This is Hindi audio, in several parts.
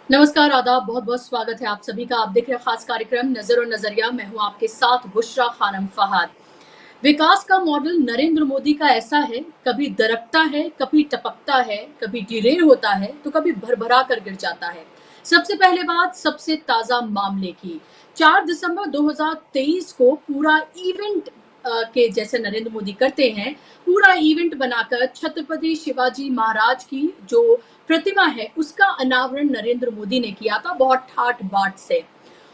नमस्कार, आदाब, बहुत-बहुत स्वागत है आप सभी का। आप देख रहे हैं खास कार्यक्रम नज़र और नज़रिया। मैं हूँ आपके साथ बुशरा खानम फहाद। विकास का मॉडल नरेंद्र मोदी का ऐसा है, कभी दरकता है, कभी टपकता है, कभी डिरेल होता है, तो कभी भरभरा कर गिर जाता है। सबसे पहले बात सबसे ताज़ा मामले की। 4 दिसंबर 2023 को पूरा इवेंट के जैसे नरेंद्र मोदी करते हैं, पूरा इवेंट बनाकर छत्रपति शिवाजी महाराज की जो प्रतिमा है, उसका अनावरण नरेंद्र मोदी ने किया था बहुत ठाठ-बाट से।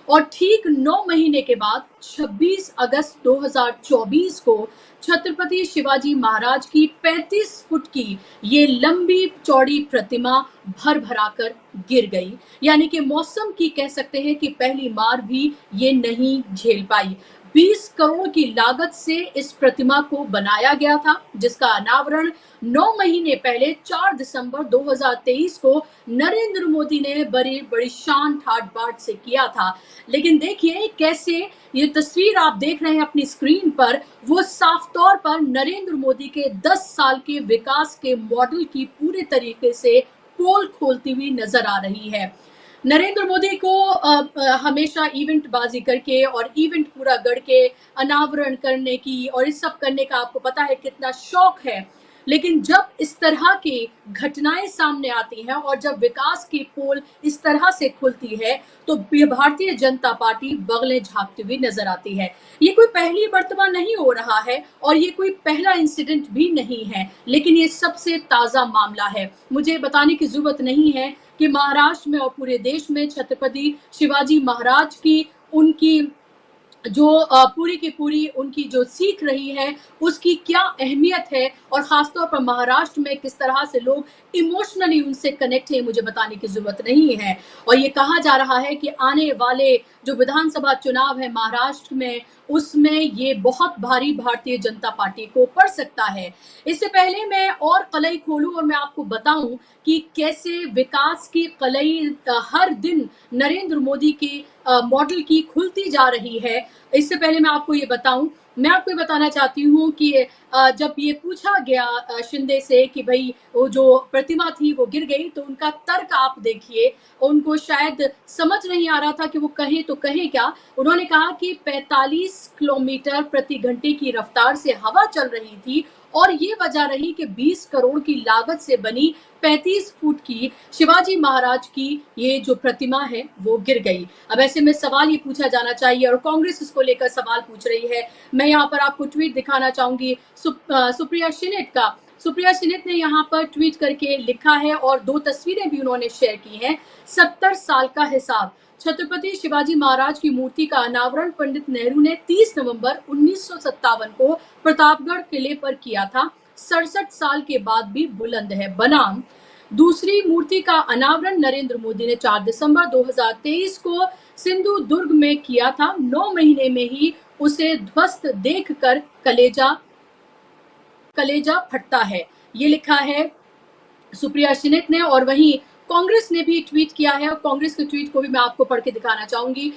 और ठीक 9 महीने के बाद 26 अगस्त 2024 को छत्रपति शिवाजी महाराज की 35 फुट की ये लंबी चौड़ी प्रतिमा भर भरा कर गिर गई। यानी कि मौसम की कह सकते हैं कि पहली मार भी ये नहीं झेल पाई। 20 करोड़ की लागत से इस प्रतिमा को बनाया गया था, जिसका अनावरण 9 महीने पहले 4 दिसंबर 2023 को नरेंद्र मोदी ने बड़ी शान ठाट बाट से किया था। लेकिन देखिए कैसे ये तस्वीर आप देख रहे हैं अपनी स्क्रीन पर, वो साफ तौर पर नरेंद्र मोदी के 10 साल के विकास के मॉडल की पूरे तरीके से पोल खोलती हुई नजर आ रही है। नरेंद्र मोदी को हमेशा इवेंट बाजी करके और इवेंट पूरा गढ़ के अनावरण करने की और इस सब करने का आपको पता है कितना शौक है। लेकिन जब इस तरह की घटनाएं सामने आती हैं और जब विकास की पोल इस तरह से खुलती है, तो भारतीय जनता पार्टी बगलें झांकती हुई नजर आती है। ये कोई पहली मर्तबा नहीं हो रहा है और ये कोई पहला इंसिडेंट भी नहीं है, लेकिन ये सबसे ताजा मामला है। मुझे बताने की जरूरत नहीं है कि महाराष्ट्र में और पूरे देश में छत्रपति शिवाजी महाराज की उनकी जो पूरी की पूरी उनकी जो सीख रही है, उसकी क्या अहमियत है और खासतौर पर महाराष्ट्र में किस तरह से लोग इमोशनली उनसे कनेक्ट है, मुझे बताने की जरूरत नहीं है। और ये कहा जा रहा है कि आने वाले जो विधानसभा चुनाव है महाराष्ट्र में, उसमें ये बहुत भारी भारतीय जनता पार्टी को पड़ सकता है। इससे पहले मैं और कलई खोलूं और मैं आपको बताऊं कि कैसे विकास की कलई हर दिन नरेंद्र मोदी के मॉडल की खुलती जा रही है। इससे पहले मैं आपको ये बताऊं, मैं आपको ये बताना चाहती हूँ कि जब ये पूछा गया शिंदे से कि भाई वो जो प्रतिमा थी वो गिर गई, तो उनका तर्क आप देखिए। उनको शायद समझ नहीं आ रहा था कि वो कहें तो कहें क्या। उन्होंने कहा कि 45 किलोमीटर प्रति घंटे की रफ्तार से हवा चल रही थी और ये वजह रही कि 20 करोड़ की लागत से बनी 35 फुट की शिवाजी महाराज की ये जो प्रतिमा है वो गिर गई। अब ऐसे में सवाल ये पूछा जाना चाहिए और कांग्रेस इसको लेकर सवाल पूछ रही है। मैं यहाँ पर आपको ट्वीट दिखाना चाहूंगी सुप्रिया शिनेट का। सुप्रिया शिनेट ने यहाँ पर ट्वीट करके लिखा है और 2 तस्वीरें भी उन्होंने शेयर की हैं। 70 साल का हिसाब। छत्रपति शिवाजी महाराज की मूर्ति का अनावरण पंडित नेहरू ने 30 नवंबर 1957 को प्रतापगढ़ किले पर किया था। 67 साल के बाद भी बुलंद है बनाम। दूसरी मूर्ति का अनावरण नरेंद्र मोदी ने 4 दिसंबर 2023 को सिंधु दुर्ग में किया था। 9 महीने में ही उसे ध्वस्त देखकर कलेजा कलेजा फटता है। ये लिखा है सुप्रिया शिनेट ने। और वहीं कांग्रेस ने भी ट्वीट किया है और कांग्रेस के ट्वीट को भी मैं आपको पढ़ के दिखाना चाहूंगी।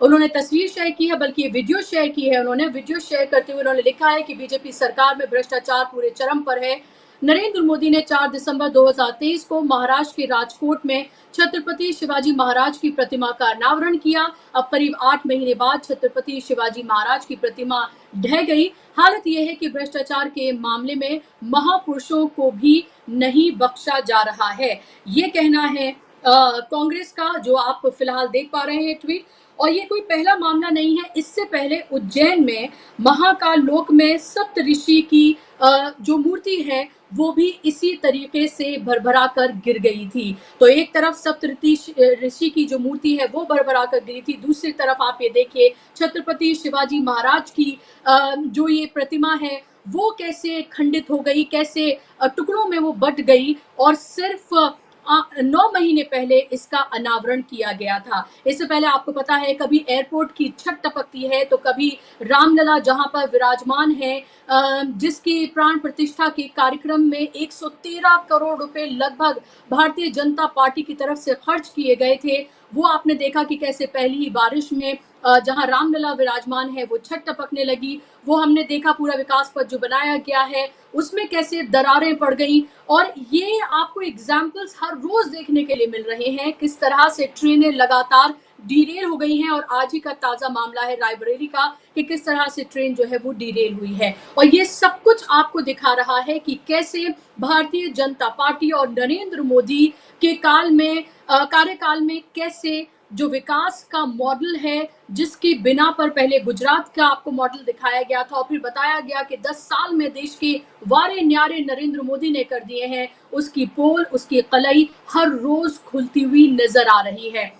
उन्होंने तस्वीर शेयर की है, बल्कि वीडियो शेयर की है। उन्होंने वीडियो शेयर करते हुए उन्होंने लिखा है कि बीजेपी सरकार में भ्रष्टाचार पूरे चरम पर है। नरेंद्र मोदी ने 4 दिसंबर 2023 को महाराष्ट्र के राजकोट में छत्रपति शिवाजी महाराज की प्रतिमा का अनावरण किया। अब करीब 8 महीने बाद छत्रपति शिवाजी महाराज की प्रतिमा ढह गई। हालत यह है कि भ्रष्टाचार के मामले में महापुरुषों को भी नहीं बख्शा जा रहा है। ये कहना है कांग्रेस का, जो आप फिलहाल देख पा रहे हैं ट्वीट। और ये कोई पहला मामला नहीं है। इससे पहले उज्जैन में महाकाल लोक में सप्त ऋषि की जो मूर्ति है वो भी इसी तरीके से भरभरा कर गिर गई थी। तो एक तरफ सप्त ऋषि की जो मूर्ति है वो भरभरा कर गिरी थी, दूसरी तरफ आप ये देखिए छत्रपति शिवाजी महाराज की जो ये प्रतिमा है वो कैसे खंडित हो गई, कैसे टुकड़ों में वो बट गई। और सिर्फ 9 महीने पहले इसका अनावरण किया गया था। इससे पहले आपको पता है कभी एयरपोर्ट की छत टपकती है तो कभी रामलला जहां पर विराजमान है, जिसकी प्राण प्रतिष्ठा के कार्यक्रम में 113 करोड़ रुपए लगभग भारतीय जनता पार्टी की तरफ से खर्च किए गए थे, वो आपने देखा कि कैसे पहली ही बारिश में जहाँ रामलला विराजमान है वो छत टपकने लगी, वो हमने देखा पूरा विकास पथ जो बनाया गया है उसमें कैसे दरारें पड़ गई। और ये आपको एग्जाम्पल्स हर रोज देखने के लिए मिल रहे हैं, किस तरह से ट्रेनें लगातार डीरेल हो गई हैं। और आज ही का ताजा मामला है रायबरेली का कि किस तरह से ट्रेन जो है वो डीरेल हुई है। और ये सब कुछ आपको दिखा रहा है कि कैसे भारतीय जनता पार्टी और नरेंद्र मोदी के कार्यकाल में कैसे जो विकास का मॉडल है, जिसकी बिना पर पहले गुजरात का आपको मॉडल दिखाया गया था और फिर बताया गया कि 10 साल में देश के वारे न्यारे नरेंद्र मोदी ने कर दिए हैं, उसकी पोल, उसकी कलई हर रोज खुलती हुई नजर आ रही है।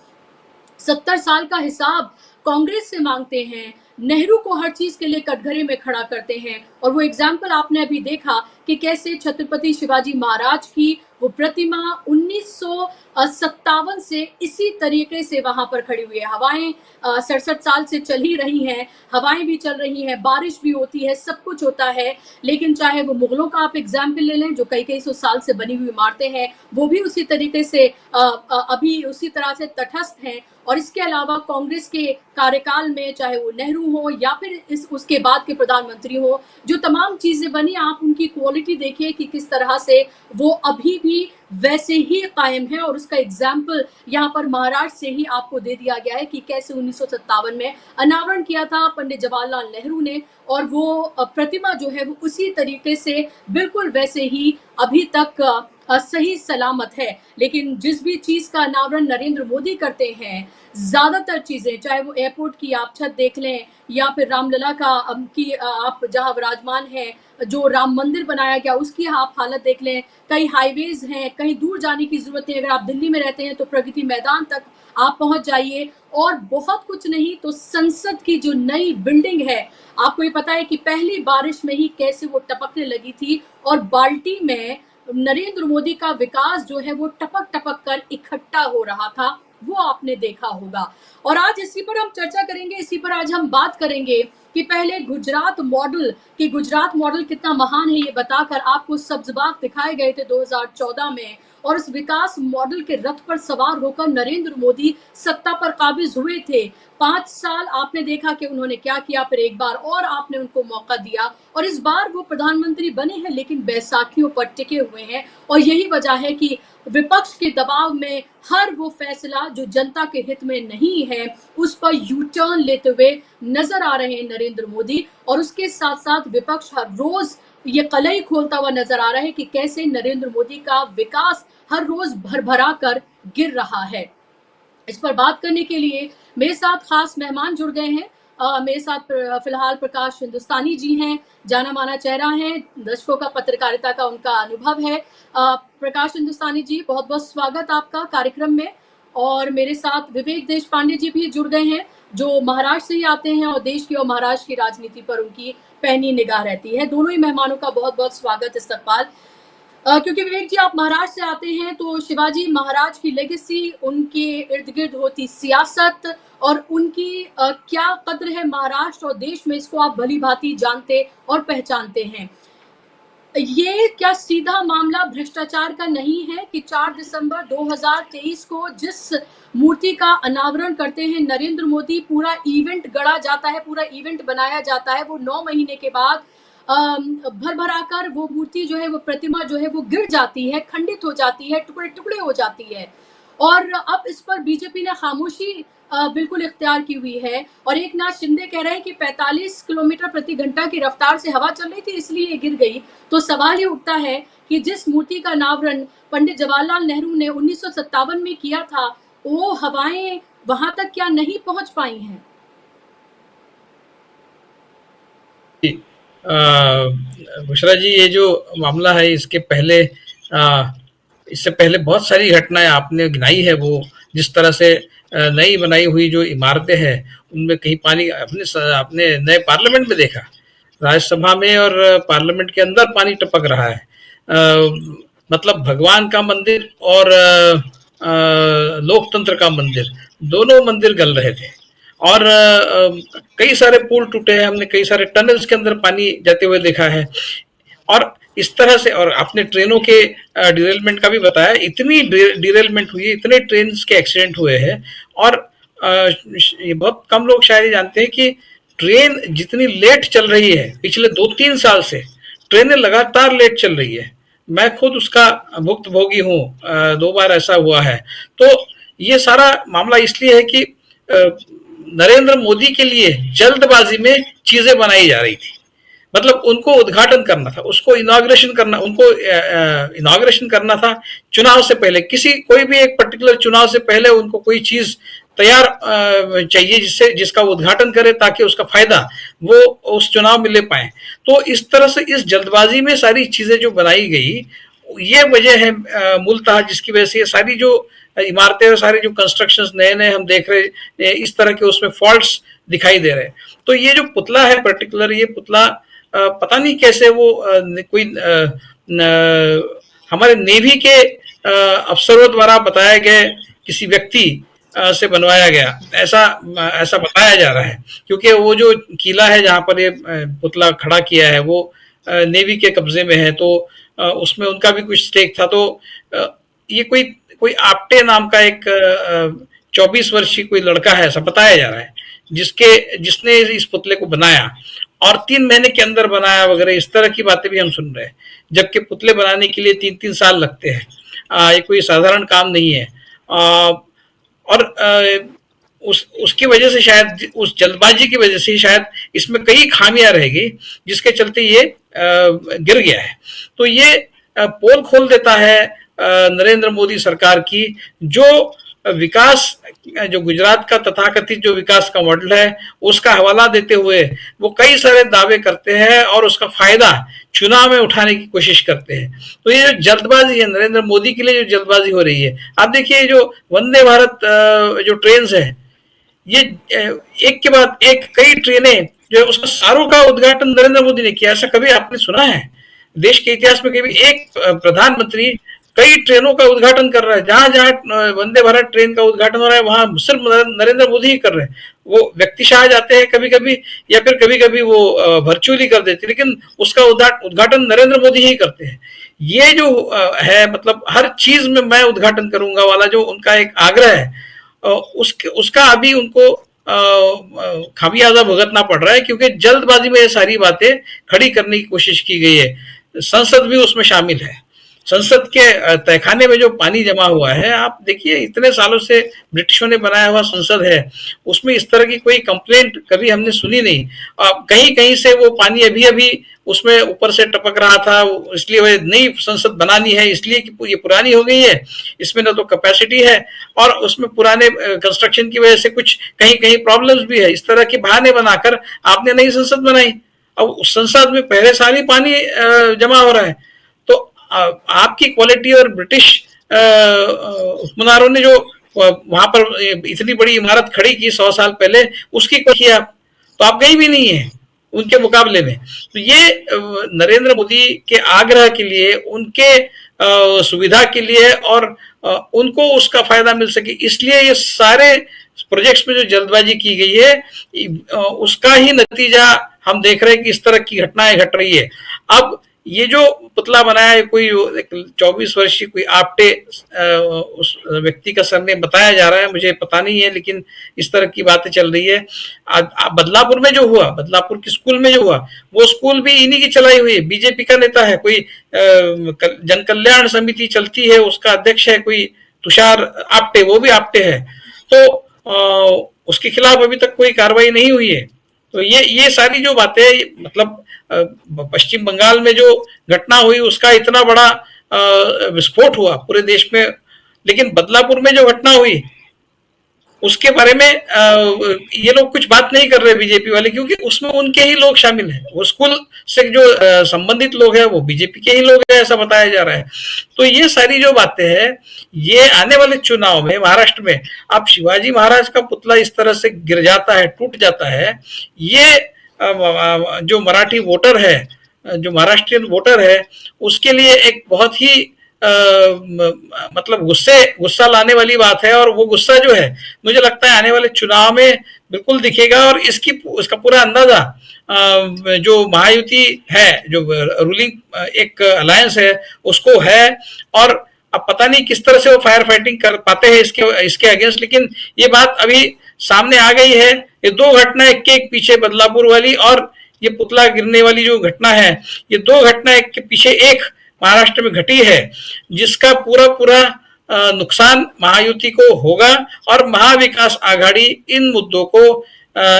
70 साल का हिसाब कांग्रेस से मांगते हैं, नेहरू को हर चीज के लिए कटघरे में खड़ा करते हैं। और वो एग्जाम्पल आपने अभी देखा कि कैसे छत्रपति शिवाजी महाराज की वो प्रतिमा 1957 से इसी तरीके से वहां पर खड़ी हुई है। हवाएं 67 साल से चल ही रही हैं, हवाएं भी चल रही हैं, बारिश भी होती है, सब कुछ होता है। लेकिन चाहे वो मुगलों का आप एग्जाम्पल ले लें जो कई कई सौ साल से बनी हुई इमारतें हैं, वो भी उसी तरीके से अभी उसी तरह से तटस्थ हैं। और इसके अलावा कांग्रेस के कार्यकाल में चाहे वो नेहरू हो या फिर उसके बाद के प्रधानमंत्री हो, जो तमाम चीजें बनी, आप उनकी क्वालिटी देखिए कि किस तरह से वो अभी भी वैसे ही कायम है। और उसका एग्जाम्पल यहाँ पर महाराष्ट्र से ही आपको दे दिया गया है कि कैसे 1957 में अनावरण किया था पंडित जवाहरलाल नेहरू ने, और वो प्रतिमा जो है वो उसी तरीके से बिल्कुल वैसे ही अभी तक सही सलामत है। लेकिन जिस भी चीज का अनावरण नरेंद्र मोदी करते हैं, ज्यादातर चीजें, चाहे वो एयरपोर्ट की आप छत देख लें या फिर रामलला का की आप जहां विराजमान है, जो राम मंदिर बनाया गया उसकी आप हालत देख लें, कई हाईवेज हैं, कहीं दूर जाने की जरूरत नहीं। अगर आप दिल्ली में रहते हैं तो प्रगति मैदान तक आप पहुंच जाइए। और बहुत कुछ नहीं तो संसद की जो नई बिल्डिंग है, आपको ये पता है कि पहली बारिश में ही कैसे वो टपकने लगी थी और बाल्टी में नरेंद्र मोदी का विकास जो है वो टपक टपक कर इकट्ठा हो रहा था, वो आपने देखा होगा। और आज इसी पर हम चर्चा करेंगे, इसी पर आज हम बात करेंगे कि पहले गुजरात मॉडल कितना महान है, ये बताकर आपको सब्जबाग दिखाए गए थे 2014 में। और उस विकास मॉडल के रथ पर सवार होकर नरेंद्र मोदी सत्ता पर काबिज हुए थे। 5 साल आपने देखा कि उन्होंने क्या किया, फिर एक बार और आपने उनको मौका दिया और इस बार वो प्रधानमंत्री बने हैं, लेकिन बैसाखियों पर टिके हुए हैं। और यही वजह है कि विपक्ष के दबाव में हर वो फैसला जो जनता के हित में नहीं है, उस पर यू टर्न लेते हुए नजर आ रहे हैं नरेंद्र मोदी। और उसके साथ साथ विपक्ष हर रोज ये कलई खोलता हुआ नजर आ रहा है कि कैसे नरेंद्र मोदी का विकास हर रोज भरभरा कर गिर रहा है। इस पर बात करने के लिए मेरे साथ खास मेहमान जुड़ गए हैं। मेरे साथ फिलहाल प्रकाश हिंदुस्तानी जी हैं, जाना माना चेहरा है, दशकों का पत्रकारिता का उनका अनुभव है। प्रकाश हिंदुस्तानी जी, बहुत बहुत स्वागत आपका कार्यक्रम में। और मेरे साथ विवेक देश पांडे जी भी जुड़ गए हैं, जो महाराष्ट्र से ही आते हैं और देश की और महाराष्ट्र की राजनीति पर उनकी पैनी निगाह रहती है। दोनों ही मेहमानों का बहुत बहुत स्वागत, इस्तकबाल। क्योंकि विवेक जी, आप महाराष्ट्र से आते हैं तो शिवाजी महाराज की लेगेसी, उनके इर्द गिर्द होती सियासत और उनकी क्या कद्र है महाराष्ट्र और देश में, इसको आप भली भांति जानते और पहचानते हैं। ये क्या सीधा मामला भ्रष्टाचार का नहीं है कि 4 दिसंबर 2023 को जिस मूर्ति का अनावरण करते हैं नरेंद्र मोदी, पूरा इवेंट गढ़ा जाता है, पूरा इवेंट बनाया जाता है, वो 9 महीने के बाद भर भराकर वो मूर्ति जो है, वो प्रतिमा जो है वो गिर जाती है, खंडित हो जाती है, टुकड़े टुकड़े हो जाती है। और अब इस पर बीजेपी ने खामोशी बिल्कुल इख्तियार की हुई है। और एक नाथ शिंदे कह रहे हैं कि 45 किलोमीटर प्रति घंटा की रफ्तार से हवा चल रही थी इसलिए ये गिर गई। तो सवाल ये उठता है कि जिस मूर्ति का अनावरण पंडित जवाहरलाल नेहरू ने 1957 में किया था, वो हवाएं वहां तक क्या नहीं पहुंच पाई हैं? बुशरा जी, ये जो मामला है इससे पहले बहुत सारी घटनाएं आपने गिनाई है। वो जिस तरह से नई बनाई हुई जो इमारतें हैं उनमें कहीं पानी, आपने नए पार्लियामेंट में देखा, राज्यसभा में और पार्लियामेंट के अंदर पानी टपक रहा है। मतलब भगवान का मंदिर और लोकतंत्र का मंदिर, दोनों मंदिर गल रहे थे। और कई सारे पुल टूटे हैं, हमने कई सारे टनल्स के अंदर पानी जाते हुए देखा है। और इस तरह से, और आपने ट्रेनों के डिरेलमेंट का भी बताया, इतनी डिरेलमेंट हुई है, इतने ट्रेन के एक्सीडेंट हुए हैं। और ये बहुत कम लोग शायद जानते हैं कि ट्रेन जितनी लेट चल रही है पिछले 2-3 साल से, ट्रेनें लगातार लेट चल रही है। मैं खुद उसका भुक्तभोगी हूँ, 2 बार ऐसा हुआ है। तो ये सारा मामला इसलिए है कि नरेंद्र मोदी के लिए जल्दबाजी में चीजें बनाई जा रही थी। मतलब उनको उद्घाटन करना था, उसको इनॉग्रेशन करना, उनको इनॉग्रेशन करना था चुनाव से पहले। कोई भी एक पर्टिकुलर चुनाव से पहले उनको कोई चीज तैयार चाहिए जिसका उद्घाटन करे, ताकि उसका फायदा वो उस चुनाव में ले पाए। तो इस तरह से इस जल्दबाजी में सारी चीजें जो बनाई गई, ये वजह है मूलतः जिसकी वजह से ये सारी जो इमारतें और सारे जो कंस्ट्रक्शंस नए नए हम देख रहे, इस तरह के उसमें फॉल्ट्स दिखाई दे रहे हैं। तो ये जो पुतला है पर्टिकुलर, ये पुतला पता नहीं कैसे वो कोई हमारे नेवी के अफसरों द्वारा बताए गए किसी व्यक्ति से बनवाया गया, ऐसा ऐसा बताया जा रहा है। क्योंकि वो जो किला है जहां पर ये पुतला खड़ा किया है, वो नेवी के कब्जे में है, तो उसमें उनका भी कुछ स्टेक था। तो ये कोई कोई आप्टे नाम का एक 24 वर्षीय कोई लड़का है, ऐसा बताया जा रहा है, जिसने इस पुतले को बनाया और 3 महीने के अंदर बनाया वगैरह, इस तरह की बातें भी हम सुन रहे हैं। जबकि पुतले बनाने के लिए 3-3 साल लगते हैं, ये कोई साधारण काम नहीं है। और उसकी वजह से शायद, उस जल्दबाजी की वजह से शायद इसमें कई खामियां रहेगी, जिसके चलते ये गिर गया है। तो ये पोल खोल देता है नरेंद्र मोदी सरकार की, जो विकास, जो गुजरात का तथाकथित जो विकास का मॉडल है, उसका हवाला देते हुए वो कई सारे दावे करते हैं और उसका फायदा चुनाव में उठाने की कोशिश करते हैं। तो ये जो जल्दबाजी है, नरेंद्र मोदी के लिए जो जल्दबाजी हो रही है, आप देखिए जो वंदे भारत जो ट्रेन है, ये एक के बाद एक कई ट्रेनें जो है, उसका सारों का उद्घाटन नरेंद्र मोदी ने किया। ऐसा कभी आपने सुना है देश के इतिहास में? कभी एक प्रधानमंत्री कई ट्रेनों का उद्घाटन कर रहा है? जहां जहां वंदे भारत ट्रेन का उद्घाटन हो रहा है, वहां सिर्फ नरेंद्र मोदी ही कर रहे हैं। वो व्यक्तिशः जाते हैं कभी कभी, या फिर कभी कभी वो वर्चुअली कर देते हैं, लेकिन उसका उद्घाटन नरेंद्र मोदी ही करते हैं। ये जो है, मतलब हर चीज में मैं उद्घाटन करूंगा वाला जो उनका एक आग्रह है, उसका अभी उनको खामियाजा भुगतना पड़ रहा है, क्योंकि जल्दबाजी में ये सारी बातें खड़ी करने की कोशिश की गई है। संसद भी उसमें शामिल है। संसद के तहखाने में जो पानी जमा हुआ है, आप देखिए, इतने सालों से ब्रिटिशों ने बनाया हुआ संसद है, उसमें इस तरह की कोई कंप्लेंट कभी हमने सुनी नहीं। कहीं कहीं से वो पानी अभी अभी उसमें ऊपर से टपक रहा था, इसलिए वो नई संसद बनानी है, इसलिए कि ये पुरानी हो गई है, इसमें ना तो कैपेसिटी है, और उसमें पुराने कंस्ट्रक्शन की वजह से कुछ कहीं कहीं प्रॉब्लम्स भी है। इस तरह के बहाने बनाकर आपने नई संसद बनाई। अब उस संसद में पहले साल ही पानी जमा हो रहा है। तो आपकी क्वालिटी और ब्रिटिश हुक्मरानों ने जो वहां पर इतनी बड़ी इमारत खड़ी की 100 साल पहले, उसकी कोई किया, तो आप कहीं भी नहीं है उनके मुकाबले में। तो ये नरेंद्र मोदी के आग्रह के लिए, उनके सुविधा के लिए, और उनको उसका फायदा मिल सके, इसलिए ये सारे प्रोजेक्ट्स में जो जल्दबाजी की गई है, उसका ही नतीजा हम देख रहे हैं कि इस तरह की घटनाएं घट रही है। अब ये जो पुतला बनाया है, कोई 24 वर्षीय कोई आप्टे उस व्यक्ति का सरनेम बताया जा रहा है, मुझे पता नहीं है, लेकिन इस तरह की बातें चल रही है। बदलापुर में जो हुआ, बदलापुर के स्कूल में जो हुआ, वो स्कूल भी इन्हीं की चलाई हुई है। बीजेपी का नेता है, कोई जन कल्याण समिति चलती है, उसका अध्यक्ष है कोई तुषार आप्टे, वो भी आप्टे है। तो उसके खिलाफ अभी तक कोई कार्रवाई नहीं हुई है। तो ये सारी जो बातें, मतलब पश्चिम बंगाल में जो घटना हुई, उसका इतना बड़ा विस्फोट हुआ पूरे देश में, लेकिन बदलापुर में जो घटना हुई, उसके बारे में ये लोग कुछ बात नहीं कर रहे बीजेपी वाले, क्योंकि उसमें उनके ही लोग शामिल हैं। वो स्कूल से जो संबंधित लोग हैं, वो बीजेपी के ही लोग हैं, ऐसा बताया जा रहा है। तो ये सारी जो बातें हैं, ये आने वाले चुनाव में महाराष्ट्र में, अब शिवाजी महाराज का पुतला इस तरह से गिर जाता है, टूट जाता है, ये जो मराठी वोटर है, जो महाराष्ट्रियन वोटर है, उसके लिए एक बहुत ही मतलब गुस्सा लाने वाली बात है। और वो गुस्सा जो है, मुझे लगता है आने वाले चुनाव में बिल्कुल दिखेगा, और इसका पूरा अंदाजा जो महायुति है, जो रूलिंग एक अलायंस है, उसको है। और अब पता नहीं किस तरह से वो फायर फाइटिंग कर पाते हैं इसके अगेंस्ट, लेकिन ये बात अभी सामने आ गई है। ये दो घटना एक के एक पीछे, बदलापुर वाली और ये पुतला गिरने वाली जो घटना है, ये दो घटना एक के पीछे एक महाराष्ट्र में घटी है, जिसका पूरा पूरा नुकसान महायुति को होगा और महाविकास आघाड़ी इन मुद्दों को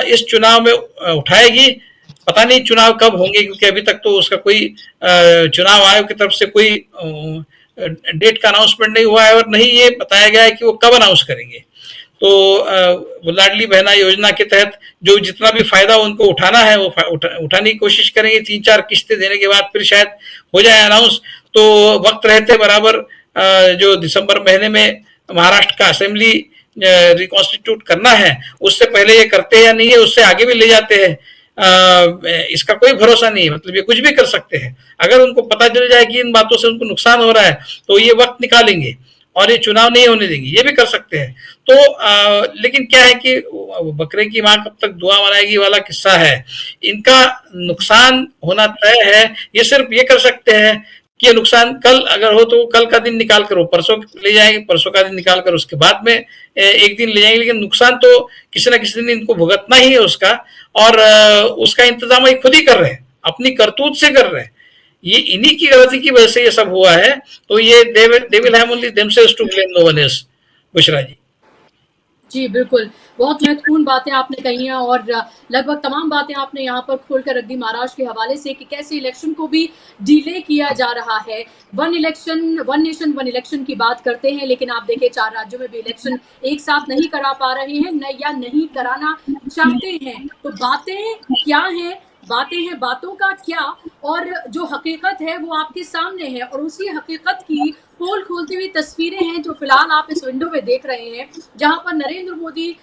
इस चुनाव में उठाएगी। पता नहीं चुनाव कब होंगे, क्योंकि अभी तक तो उसका कोई चुनाव आयोग की तरफ से कोई डेट का अनाउंसमेंट नहीं हुआ है और नहीं ये बताया गया है कि वो कब अनाउंस करेंगे। तो लाडली बहना योजना के तहत जो जितना भी फायदा उनको उठाना है वो उठाने की कोशिश करेंगे। 3-4 किस्तें देने के बाद फिर शायद हो जाए अनाउंस। तो वक्त रहते बराबर जो दिसंबर महीने में महाराष्ट्र का असेंबली रिकॉन्स्टिट्यूट करना है, उससे पहले ये करते हैं या नहीं है, उससे आगे भी ले जाते हैं, इसका कोई भरोसा नहीं है। मतलब ये कुछ भी कर सकते हैं। अगर उनको पता चल जाए कि इन बातों से उनको नुकसान हो रहा है तो ये वक्त निकालेंगे और ये चुनाव नहीं होने देंगे, ये भी कर सकते हैं। तो लेकिन क्या है कि बकरे की माँ कब तक दुआ मनाएगी वाला किस्सा है। इनका नुकसान होना तय है। ये सिर्फ ये कर सकते हैं कि ये नुकसान कल अगर हो तो कल का दिन निकाल कर, वो परसों ले जाएंगे, परसों का दिन निकाल कर उसके बाद में एक दिन ले जाएंगे, लेकिन नुकसान तो किसी ना किसी दिन इनको भुगतना ही है उसका। और उसका इंतजाम ये खुद ही कर रहे हैं, अपनी करतूत से कर रहे हैं। ये इन्हीं की गलती की वजह से ये सब हुआ है। तो ये they will have only themselves to blame, no one else। Bushra जी। जी बिल्कुल, बहुत महत्वपूर्ण बातें आपने कही हैं और लगभग तमाम बातें आपने यहाँ पर खोलकर रख दी महाराष्ट्र के हवाले से कि कैसे इलेक्शन को भी डिले किया जा रहा है। वन नेशन वन इलेक्शन की बात करते हैं, लेकिन आप देखें 4 राज्यों में भी इलेक्शन एक साथ नहीं करा पा रहे हैं या नहीं कराना चाहते हैं। तो बातें क्या हैं, बातें हैं बातों का क्या, और जो हकीकत है वो आपके सामने है। और उसी हकीकत की पोल खोलती हुई तस्वीरें हैं जो फिलहाल आप इस विंडो में देख रहे हैं, जहां पर नरेंद्र मोदी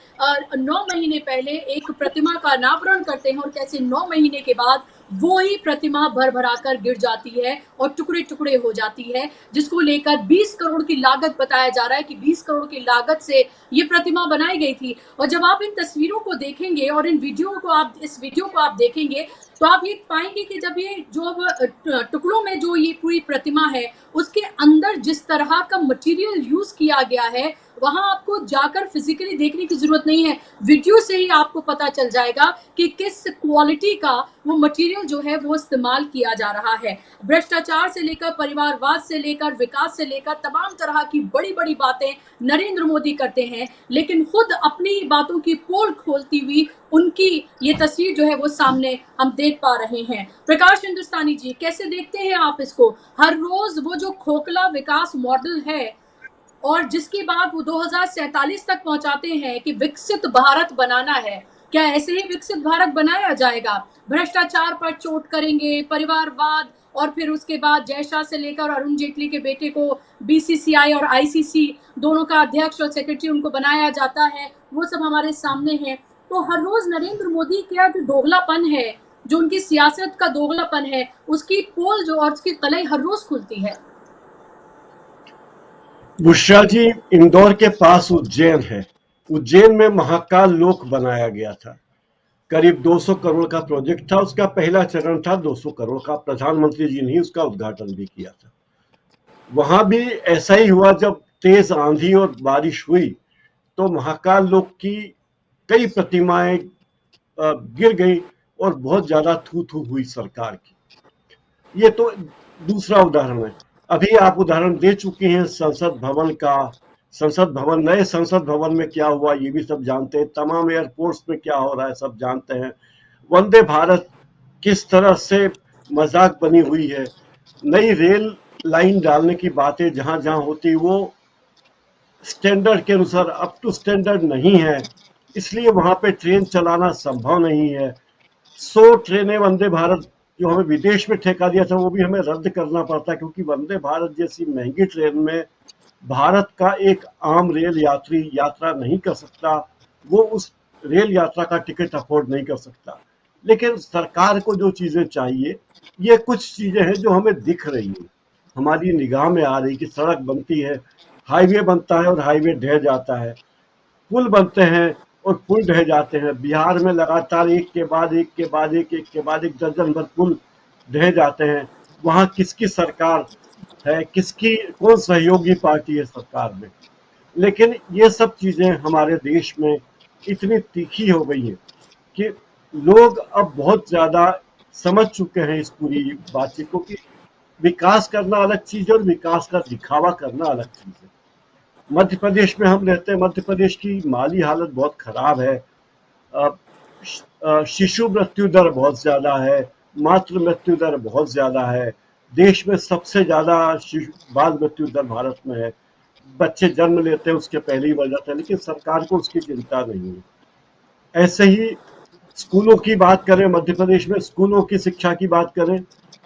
9 महीने पहले एक प्रतिमा का अनावरण करते हैं और कैसे 9 महीने के बाद वो ही प्रतिमा भर कर गिर जाती है और टुकड़े टुकड़े हो जाती है, जिसको लेकर 20 करोड़ की लागत बताया जा रहा है कि 20 करोड़ की लागत से ये प्रतिमा बनाई गई थी। और जब आप इन तस्वीरों को देखेंगे और इस वीडियो को आप देखेंगे तो आप ये पाएंगे कि जब ये जो टुकड़ों में जो ये पूरी प्रतिमा है उसके अंदर जिस तरह का मटेरियल यूज किया गया है, वहां आपको जाकर फिजिकली देखने की जरूरत नहीं है, वीडियो से ही आपको पता चल जाएगा कि किस क्वालिटी का वो मटेरियल जो है वो इस्तेमाल किया जा रहा है। भ्रष्टाचार से लेकर परिवारवाद से लेकर विकास से लेकर तमाम तरह की बड़ी बड़ी बातें नरेंद्र मोदी करते हैं, लेकिन खुद अपनी बातों की पोल खोलती हुई उनकी ये तस्वीर जो है वो सामने हम देख पा रहे हैं। प्रकाश हिंदुस्तानी जी, कैसे देखते हैं आप इसको? हर रोज वो जो खोखला विकास मॉडल है और जिसकी बात वो 2047 तक पहुंचाते हैं कि विकसित भारत बनाना है, क्या ऐसे ही विकसित भारत बनाया जाएगा? भ्रष्टाचार पर चोट करेंगे, परिवारवाद, और फिर उसके बाद जय शाह से लेकर अरुण जेटली के बेटे को बीसीसीआई और आईसीसी दोनों का अध्यक्ष और सेक्रेटरी उनको बनाया जाता है, वो सब हमारे सामने है। तो हर रोज नरेंद्र मोदी का जो दोगलापन है, जो उनकी सियासत का दोगलापन है, उसकी पोल जो और उसकी कलई हर रोज खुलती है। बुशरा जी, इंदौर के पास उज्जैन है। उज्जैन में महाकाल लोक बनाया गया था। करीब 200 करोड़ का प्रोजेक्ट था। उसका पहला चरण था 200 करोड़ का। प्रधानमंत्री जी ने उसका उद्घाटन भी किया था। वहां भी ऐसा ही हुआ। जब तेज आंधी और बारिश हुई तो महाकाल लोक की कई प्रतिमाएं गिर गई और बहुत ज्यादा थू थू हुई सरकार की। ये तो दूसरा उदाहरण है। अभी आप उदाहरण दे चुके हैं संसद भवन का। नए संसद भवन में क्या हुआ ये भी सब जानते हैं। तमाम एयरपोर्ट्स में क्या हो रहा है सब जानते हैं। वंदे भारत किस तरह से मजाक बनी हुई है। नई रेल लाइन डालने की बातें जहां जहां होती वो स्टैंडर्ड के अनुसार अप टू स्टैंडर्ड नहीं है, इसलिए वहां पे ट्रेन चलाना संभव नहीं है। 100 ट्रेनें वंदे भारत जो हमें विदेश में ठेका दिया था वो भी हमें रद्द करना पड़ता, क्योंकि वंदे भारत जैसी महंगी ट्रेन में भारत का एक आम रेल यात्री यात्रा नहीं कर सकता। वो उस रेल यात्रा का टिकट अफोर्ड नहीं कर सकता। लेकिन सरकार को जो चीजें चाहिए, ये कुछ चीजें हैं जो हमें दिख रही है, हमारी निगाह में आ रही कि सड़क बनती है, हाईवे बनता है और हाईवे ढह जाता है, पुल बनते हैं और पुल ढह जाते हैं। बिहार में लगातार एक के बाद एक दर्जन भर पुल ढह जाते हैं। वहाँ किसकी सरकार है, कौन सहयोगी पार्टी है सरकार में? लेकिन ये सब चीजें हमारे देश में इतनी तीखी हो गई है कि लोग अब बहुत ज्यादा समझ चुके हैं इस पूरी बातचीत को कि विकास करना अलग चीज है और विकास का दिखावा करना अलग चीज है। मध्य प्रदेश में हम रहते हैं, मध्य प्रदेश की माली हालत बहुत खराब है। शिशु मृत्यु दर बहुत ज्यादा है, मातृ मृत्यु दर बहुत ज्यादा है। देश में सबसे ज्यादा बाल मृत्यु दर भारत में है। बच्चे जन्म लेते हैं उसके पहले ही मर जाते हैं, लेकिन सरकार को उसकी चिंता नहीं है। ऐसे ही स्कूलों की बात करें, मध्य प्रदेश में स्कूलों की शिक्षा की बात करें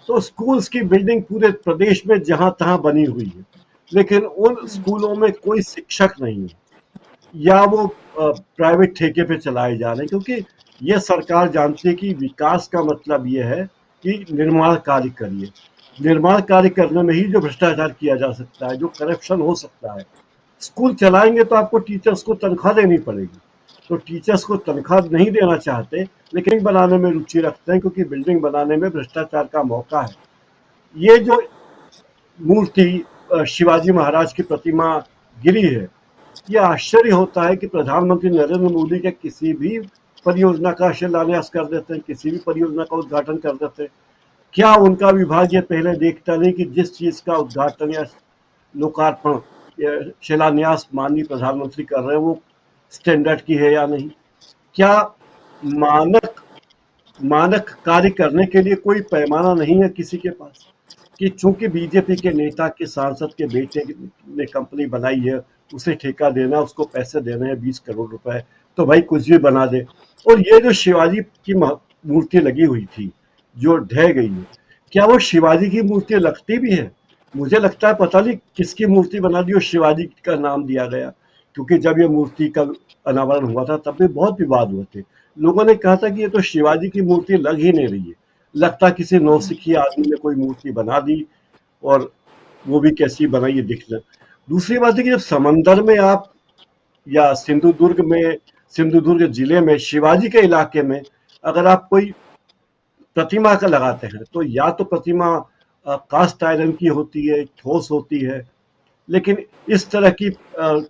तो स्कूल्स की बिल्डिंग पूरे प्रदेश में जहां तहां बनी हुई है, लेकिन उन स्कूलों में कोई शिक्षक नहीं है या वो प्राइवेट ठेके पे चलाए जा रहे हैं, क्योंकि ये सरकार जानती है कि विकास का मतलब ये है कि निर्माण कार्य करिए। निर्माण कार्य करने में ही जो भ्रष्टाचार किया जा सकता है, जो करप्शन हो सकता है। स्कूल चलाएंगे तो आपको टीचर्स को तनख्वाह देनी पड़ेगी, तो टीचर्स को तनख्वाह नहीं देना चाहते, लेकिन बनाने में रुचि रखते हैं क्योंकि बिल्डिंग बनाने में भ्रष्टाचार का मौका है। ये जो मूर्ति शिवाजी महाराज की प्रतिमा गिरी है, ये आश्चर्य होता है कि प्रधानमंत्री नरेंद्र मोदी के किसी भी परियोजना का शिलान्यास कर देते हैं, किसी भी परियोजना का उद्घाटन कर देते हैं। क्या उनका विभाग ये पहले देखता नहीं कि जिस चीज का उद्घाटन या लोकार्पण शिलान्यास माननीय प्रधानमंत्री कर रहे हैं वो स्टैंडर्ड की है या नहीं? क्या मानक कार्य करने के लिए कोई पैमाना नहीं है किसी के पास कि चूंकि बीजेपी के नेता के सांसद के बेटे ने कंपनी बनाई है, उसे ठेका देना, उसको पैसे देने हैं 20 करोड़ रुपए, तो भाई कुछ भी बना दे। और ये जो शिवाजी की मूर्ति लगी हुई थी जो ढह गई है, क्या वो शिवाजी की मूर्ति लगती भी है? मुझे लगता है पता नहीं किसकी मूर्ति बना दी और शिवाजी का नाम दिया गया, क्योंकि जब ये मूर्ति का अनावरण हुआ था तब भी बहुत विवाद हुए थे। लोगों ने कहा था कि ये तो शिवाजी की मूर्ति लग ही नहीं रही है, लगता किसी नौसिखी आदमी ने कोई मूर्ति बना दी, और वो भी कैसी बनाई है दिखना। दूसरी बात है कि जब समंदर में आप या सिंधुदुर्ग जिले में शिवाजी के इलाके में अगर आप कोई प्रतिमा का लगाते हैं तो या तो प्रतिमा कास्ट आयरन की होती है, ठोस होती है, लेकिन इस तरह की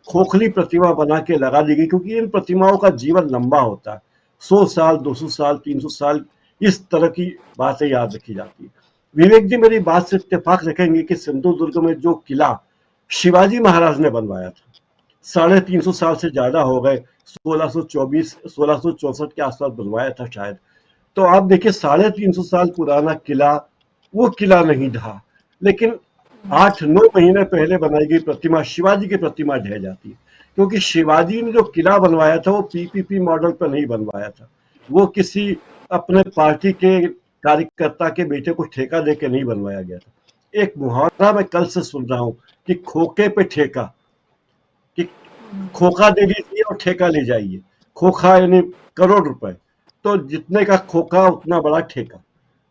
खोखली प्रतिमा बना के लगा दी गई, क्योंकि इन प्रतिमाओं का जीवन लंबा होता है, 100 साल, 200 साल, 300 साल, इस तरह की बातें याद रखी जाती है। विवेक जी मेरी बात से इत्तेफाक रखेंगे कि सिंधुदुर्ग में जो किला शिवाजी महाराज ने बनवाया था, 350 साल से ज्यादा हो गए, 1664 के आसपास बनवाया था शायद। तो आप देखिए 350 साल पुराना किला, वो किला नहीं ढहा, लेकिन 8-9 महीने पहले बनाई गई प्रतिमा, शिवाजी की प्रतिमा ढह जाती है, क्योंकि शिवाजी ने जो किला बनवाया था वो पीपीपी मॉडल पर नहीं बनवाया था, वो किसी अपने पार्टी के कार्यकर्ता के बेटे को ठेका देके नहीं बनवाया गया था। एक मुहावरा मैं कल से सुन रहा हूं कि खोखे पे ठेका, कि खोखा दे दीजिए और ठेका ले जाइए। खोखा यानी करोड़ रुपए, तो जितने का खोखा उतना बड़ा ठेका,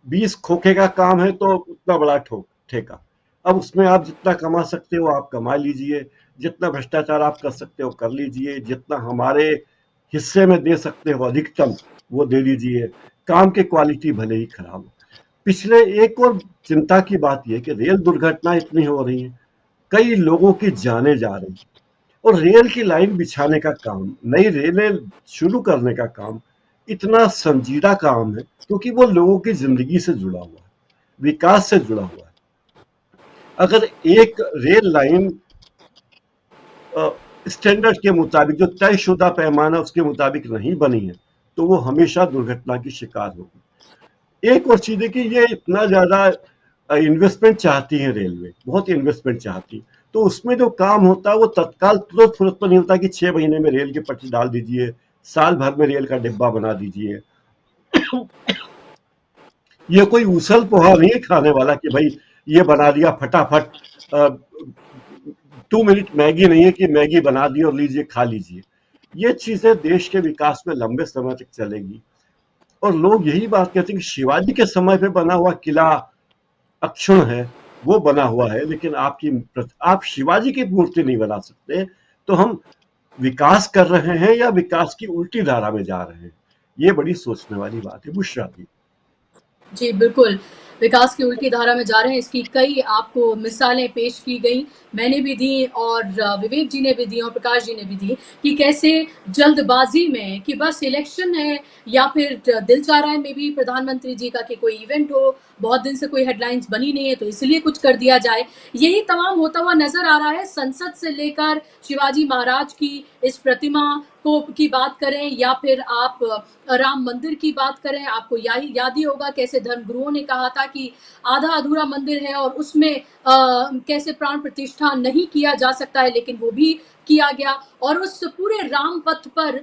20 खोखे का काम है तो उतना बड़ा ठेका। अब उसमें आप जितना कमा सकते हो आप कमा लीजिए, जितना भ्रष्टाचार आप कर सकते हो कर लीजिए, जितना हमारे हिस्से में दे सकते हो अधिकतम वो दे लीजिए, काम की क्वालिटी भले ही खराब हो। पिछले एक और चिंता की बात यह कि रेल दुर्घटना इतनी हो रही है, कई लोगों की जानें जा रही है, और रेल की लाइन बिछाने का काम, नई रेलें शुरू करने का काम इतना संजीदा काम है, क्योंकि वो लोगों की जिंदगी से जुड़ा हुआ है, विकास से जुड़ा हुआ है। अगर एक रेल लाइन स्टैंडर्ड के मुताबिक, जो तयशुदा पैमाना उसके मुताबिक नहीं बनी है, तो वो हमेशा दुर्घटना की शिकार होगी। एक और चीज है कि ये इतना ज्यादा इन्वेस्टमेंट चाहती है रेलवे, बहुत इन्वेस्टमेंट चाहती है, तो उसमें जो काम होता है वो तत्काल तुरंत पर नहीं होता कि 6 महीने में रेल की पटरी डाल दीजिए, साल भर में रेल का डिब्बा बना दीजिए। ये कोई उसल पोहा नहीं है खाने वाला कि भाई ये बना दिया फटाफट, 2 मिनट मैगी नहीं है कि मैगी बना दी और लीजिए खा लीजिए। ये चीजें देश के विकास में लंबे समय तक चलेगी। और लोग यही बात कहते हैं कि शिवाजी के समय पे बना हुआ किला अक्षुण है, वो बना हुआ है, लेकिन आप शिवाजी की मूर्ति नहीं बना सकते, तो हम विकास कर रहे हैं या विकास की उल्टी धारा में जा रहे हैं? ये बड़ी सोचने वाली बात है। बुशरा जी। जी बिल्कुल। विकास की उल्टी धारा में जा रहे हैं। इसकी कई आपको मिसालें पेश की गई, मैंने भी दी और विवेक जी ने भी दी और प्रकाश जी ने भी दी कि कैसे जल्दबाजी में कि बस इलेक्शन है या फिर दिल चाह रहा है मे बी प्रधानमंत्री जी का कि कोई इवेंट हो, बहुत दिन से कोई हेडलाइंस बनी नहीं है तो इसलिए कुछ कर दिया जाए। यही तमाम होता हुआ नजर आ रहा है। संसद से लेकर शिवाजी महाराज की इस प्रतिमा को की बात करें या फिर आप राम मंदिर की बात करें, आपको याद ही होगा कैसे धर्मगुरुओं ने कहा था कि आधा अधूरा मंदिर है और उसमें कैसे प्राण प्रतिष्ठा नहीं किया जा सकता है, लेकिन वो भी किया गया। और उस पूरे राम पथ पर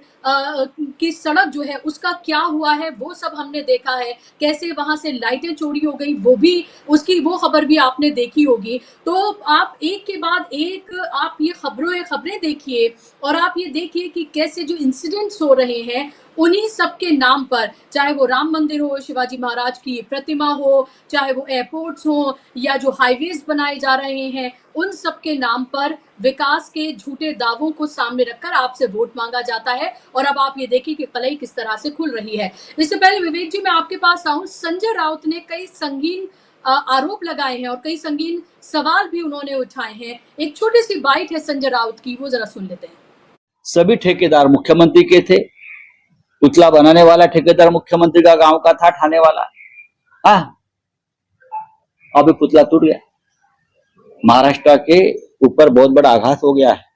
की सड़क जो है उसका क्या हुआ है वो सब हमने देखा है, कैसे वहां से लाइटें चोरी हो गई, वो भी उसकी वो खबर भी आपने देखी होगी। तो आप एक के बाद एक आप ये खबरें देखिए और आप ये देखिए कि कैसे जो इंसिडेंट्स हो रहे हैं उन्हीं सब के नाम पर, चाहे वो राम मंदिर हो, शिवाजी महाराज की प्रतिमा हो, चाहे वो एयरपोर्ट्स हो या जो हाईवेज बनाए जा रहे हैं, उन सब के नाम पर विकास के झूठे दावों को सामने रखकर आपसे वोट मांगा जाता है। और अब आप ये देखिए कि कलई किस तरह से खुल रही है। इससे पहले विवेक जी मैं आपके पास आऊं, संजय राउत ने कई संगीन आरोप लगाए हैं और कई संगीन सवाल भी उन्होंने उठाए हैं। एक छोटी सी बाइट है संजय राउत की, वो जरा सुन लेते हैं। सभी ठेकेदार मुख्यमंत्री के थे, पुतला बनाने वाला ठेकेदार मुख्यमंत्री का गांव का था, ठाणे वाला। अभी पुतला टूट गया, महाराष्ट्र के ऊपर बहुत बड़ा आघात हो गया है।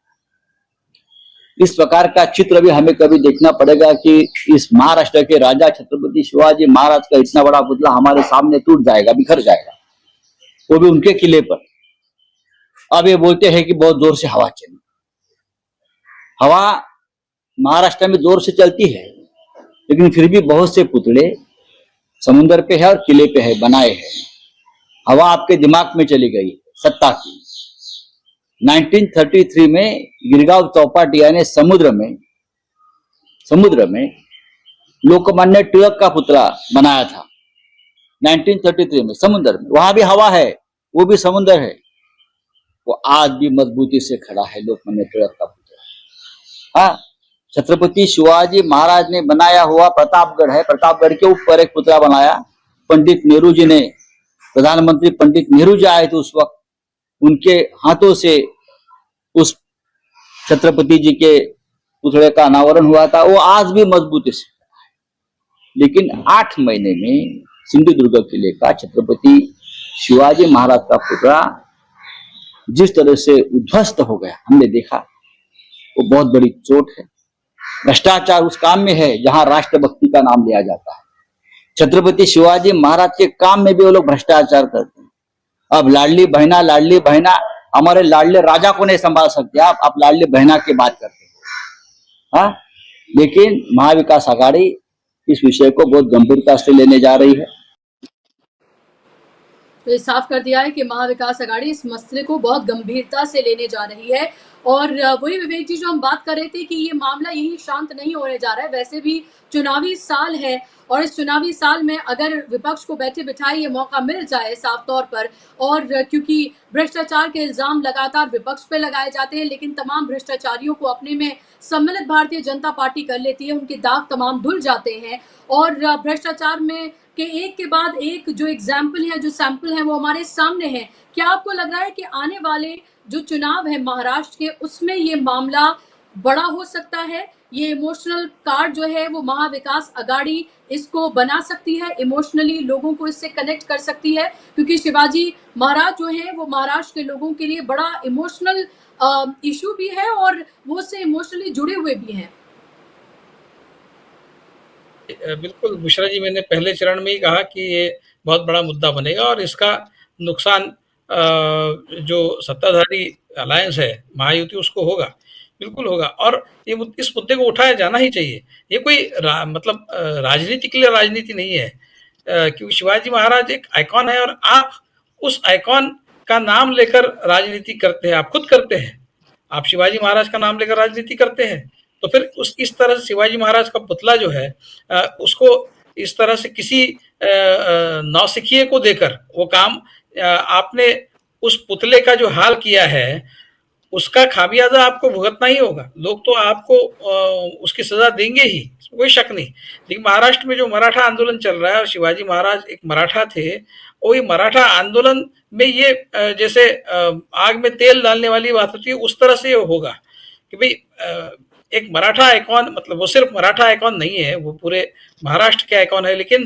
इस प्रकार का चित्र भी हमें कभी देखना पड़ेगा कि इस महाराष्ट्र के राजा छत्रपति शिवाजी महाराज का इतना बड़ा पुतला हमारे सामने टूट जाएगा, बिखर जाएगा, वो भी उनके किले पर। अब ये बोलते हैं कि बहुत जोर से हवा चली। हवा महाराष्ट्र में जोर से चलती है, लेकिन फिर भी बहुत से पुतले समुद्र पे है और किले पे है, बनाए हैं। हवा आपके दिमाग में चली गई सत्ता की। 1933 में गिरगांव चौपाटिया ने समुद्र में लोकमान्य तिलक का पुतला बनाया था 1933 में समुद्र में। वहां भी हवा है, वो भी समुद्र है, वो आज भी मजबूती से खड़ा है लोकमान्य तिलक का पुतला। हाँ, छत्रपति शिवाजी महाराज ने बनाया हुआ प्रतापगढ़ है, प्रतापगढ़ के ऊपर एक पुतला बनाया। पंडित नेहरू जी ने, प्रधानमंत्री पंडित नेहरू जी आए थे उस वक्त, उनके हाथों से उस छत्रपति जी के पुतले का अनावरण हुआ था। वो आज भी मजबूती से, लेकिन 8 महीने में सिंधुदुर्ग किले का छत्रपति शिवाजी महाराज का पुतला जिस तरह से उद्ध्वस्त हो गया, हमने देखा, वो बहुत बड़ी चोट है। भ्रष्टाचार उस काम में है जहां राष्ट्रभक्ति का नाम लिया जाता है। छत्रपति शिवाजी महाराज के काम में भी वो लोग भ्रष्टाचार करते हैं। अब लाडली बहना, हमारे लाडले राजा को नहीं संभाल सकते आप लाडली बहना की बात करते हैं। हाँ, लेकिन महाविकास आघाड़ी इस विषय को बहुत गंभीरता से लेने जा रही है। तो ये साफ कर दिया है कि महाविकास आघाड़ी इस मसले को बहुत गंभीरता से लेने जा रही है। और वही विवेक जी जो हम बात कर रहे थे कि ये मामला यही शांत नहीं होने जा रहा है। वैसे भी चुनावी साल है और इस चुनावी साल में अगर विपक्ष को बैठे बिठाए ये मौका मिल जाए साफ तौर पर, और क्योंकि भ्रष्टाचार के इल्जाम लगातार विपक्ष पे लगाए जाते हैं, लेकिन तमाम भ्रष्टाचारियों को अपने में सम्मिलित भारतीय जनता पार्टी कर लेती है, उनके दाग तमाम धुल जाते हैं और भ्रष्टाचार में के एक के बाद एक जो एग्जाम्पल है, जो सैंपल है, वो हमारे सामने है। क्या आपको लग रहा है कि आने वाले जो चुनाव है महाराष्ट्र के, उसमें ये मामला बड़ा हो सकता है? ये इमोशनल कार्ड जो है वो महाविकास आघाड़ी इसको बना सकती है, इमोशनली लोगों को इससे कनेक्ट कर सकती है, क्योंकि शिवाजी महाराज जो है वो महाराष्ट्र के लोगों के लिए बड़ा इमोशनल इशू भी है और वो उससे इमोशनली जुड़े हुए भी हैं। बिल्कुल बुशरा जी, मैंने पहले चरण में ही कहा कि ये बहुत बड़ा मुद्दा बनेगा और इसका नुकसान जो सत्ताधारी अलायंस है, महायुति, उसको होगा, बिल्कुल होगा। और ये इस मुद्दे को उठाया जाना ही चाहिए। ये कोई मतलब राजनीति के लिए राजनीति नहीं है, क्योंकि शिवाजी महाराज एक आइकॉन है और आप उस आइकॉन का नाम लेकर राजनीति करते हैं, आप खुद करते हैं, आप शिवाजी महाराज का नाम लेकर राजनीति करते हैं। तो फिर इस तरह से शिवाजी महाराज का पुतला जो है उसको इस तरह से किसी नौसिखिए को देकर वो काम आपने उस पुतले का जो हाल किया है उसका खामियाजा आपको भुगतना ही होगा। लोग तो आपको उसकी सजा देंगे ही, कोई शक नहीं। लेकिन महाराष्ट्र में जो मराठा आंदोलन चल रहा है, और शिवाजी महाराज एक मराठा थे, वही मराठा आंदोलन में ये जैसे आग में तेल डालने वाली बात होती है, उस तरह से होगा कि भाई एक मराठा आइकॉन, मतलब वो सिर्फ मराठा आइकॉन नहीं है, वो पूरे महाराष्ट्र के आइकॉन है। लेकिन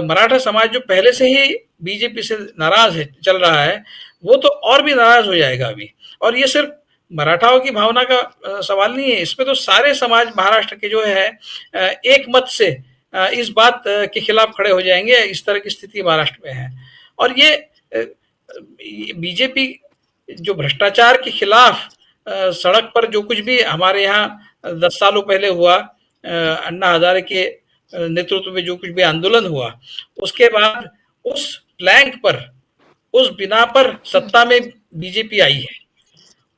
मराठा समाज जो पहले से ही बीजेपी से नाराज है, चल रहा है, वो तो और भी नाराज हो जाएगा अभी। और ये सिर्फ मराठाओं की भावना का सवाल नहीं है, इसमें तो सारे समाज महाराष्ट्र के जो है एक मत से इस बात के खिलाफ खड़े हो जाएंगे। इस तरह की स्थिति महाराष्ट्र में है। और ये बीजेपी जो भ्रष्टाचार के खिलाफ सड़क पर जो कुछ भी हमारे यहाँ 10 सालों पहले हुआ, अन्ना हजारे के नेतृत्व में जो कुछ भी आंदोलन हुआ, उसके बाद उस प्लैंक पर, उस बिना पर सत्ता में बीजेपी आई है।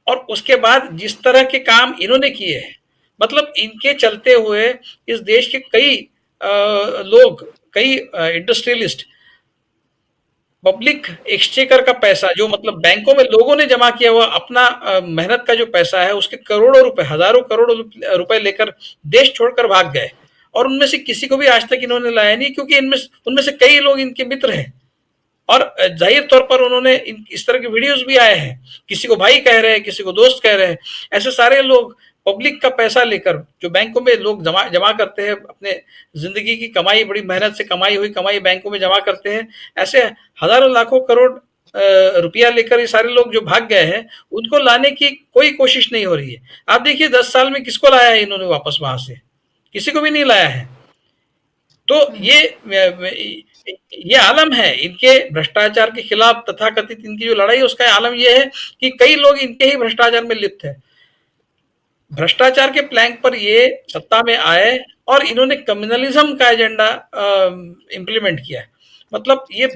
और उसके बाद जिस तरह के काम इन्होंने किए हैं, मतलब इनके चलते हुए इस देश के कई लोग, कई इंडस्ट्रियलिस्ट पब्लिक एक्सचेकर का पैसा, जो मतलब बैंकों में लोगों ने जमा किया हुआ अपना मेहनत का जो पैसा है, उसके करोड़ों रुपए, हजारों करोड़ों रुपए लेकर देश छोड़कर भाग गए। और उनमें से किसी को भी आज तक इन्होंने लाया नहीं, क्योंकि उनमें से कई लोग इनके मित्र हैं। और जाहिर तौर पर उन्होंने इस तरह के वीडियोस भी आए हैं, किसी को भाई कह रहे हैं, किसी को दोस्त कह रहे हैं। ऐसे सारे लोग पब्लिक का पैसा लेकर, जो बैंकों में लोग जमा करते हैं, अपने जिंदगी की कमाई, बड़ी मेहनत से कमाई हुई कमाई बैंकों में जमा करते हैं, ऐसे हजारों लाखों करोड़ रुपया लेकर ये सारे लोग जो भाग गए हैं, उनको लाने की कोई कोशिश नहीं हो रही है। आप देखिए 10 साल में किसको लाया है इन्होंने वापस वहां से? किसी को भी नहीं लाया है। तो ये आलम है इनके भ्रष्टाचार के खिलाफ तथाकथित इनकी जो लड़ाई है, उसका आलम ये है कि कई लोग इनके ही भ्रष्टाचार में लिप्त है। भ्रष्टाचार के प्लैंक पर ये सत्ता में आए और इन्होंने कम्युनलिज्म का एजेंडा इम्प्लीमेंट किया है। मतलब ये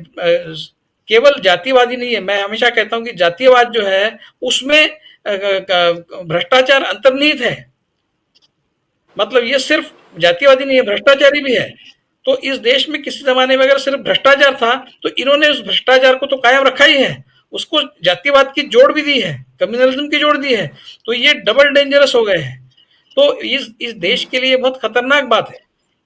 केवल जातिवादी नहीं है। मैं हमेशा कहता हूं कि जातीयवाद जो है उसमें भ्रष्टाचार अंतर्निहित है। मतलब ये सिर्फ जातिवादी नहीं है, भ्रष्टाचारी भी है। तो इस देश में किसी जमाने में अगर सिर्फ भ्रष्टाचार था, तो इन्होंने उस भ्रष्टाचार को तो कायम रखा ही है, उसको जातिवाद की जोड़ भी दी है, कम्युनलिज्म की जोड़ दी है। तो ये डबल डेंजरस हो गए हैं। तो इस देश के लिए बहुत खतरनाक बात है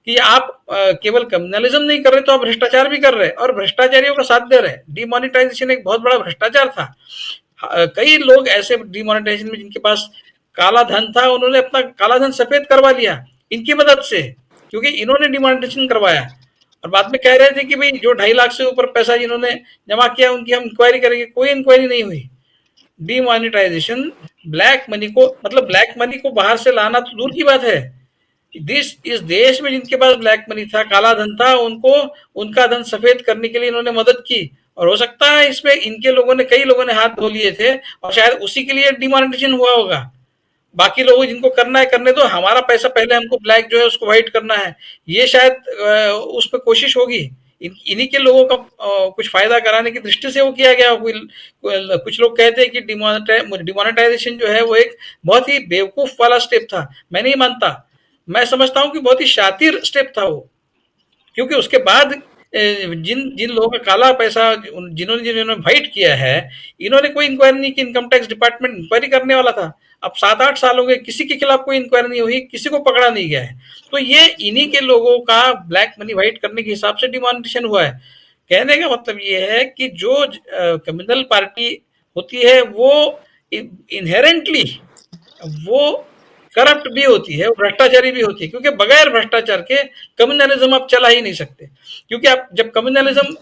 कि आप केवल कम्युनलिज्म नहीं कर रहे, तो आप भ्रष्टाचार भी कर रहे हैं और भ्रष्टाचारियों का साथ दे रहे हैं। डिमोनेटाइजेशन एक बहुत बड़ा भ्रष्टाचार था। कई लोग ऐसे डिमोनेटाइजेशन में जिनके पास काला धन था, उन्होंने अपना काला धन सफेद करवा लिया इनकी मदद से, क्योंकि इन्होंने डिमोनेटाइजेशन करवाया। और बाद में कह रहे थे कि भाई जो 2.5 लाख से ऊपर पैसा जिन्होंने जमा किया उनकी हम इंक्वायरी करेंगे। कोई इंक्वायरी नहीं हुई। डिमोनेटाइजेशन ब्लैक मनी को, मतलब ब्लैक मनी को बाहर से लाना तो दूर की बात है, इस देश में जिनके पास ब्लैक मनी था, काला धन था, उनको उनका धन सफेद करने के लिए इन्होंने मदद की। और हो सकता है इसमें इनके लोगों ने, कई लोगों ने हाथ धो लिए थे और शायद उसी के लिए डिमोनेटाइजेशन हुआ होगा। बाकी लोगों जिनको करना है करने दो, हमारा पैसा पहले हमको ब्लैक जो है उसको व्हाइट करना है, ये शायद उस पर कोशिश होगी। इन्हीं के लोगों का कुछ फायदा कराने की दृष्टि से वो किया गया। कुछ लोग कहते हैं कि डिमोनेटाइजेशन जो है वो एक बहुत ही बेवकूफ वाला स्टेप था। मैं नहीं मानता। मैं समझता हूं कि बहुत ही शातिर स्टेप था वो, क्योंकि उसके बाद जिन जिन लोगों का काला पैसा जिन्होंने व्हाइट किया है, इन्होंने कोई इंक्वायरी नहीं की। इनकम टैक्स डिपार्टमेंट इंक्वायरी करने वाला था। अब 7-8 साल हो गए, किसी के खिलाफ कोई इंक्वायरी नहीं हुई, किसी को पकड़ा नहीं गया है। तो ये इन्हीं के लोगों का ब्लैक मनी व्हाइट करने के हिसाब से डिमोनेटाइजेशन हुआ है। कहने का मतलब ये है कि जो कम्युनल पार्टी होती है वो इनहेरेंटली वो करप्ट भी होती है, भ्रष्टाचारी भी होती है, क्योंकि बगैर भ्रष्टाचार के कम्युनलिज्म आप चला ही नहीं सकते। क्योंकि आप जब कम्युनलिज्म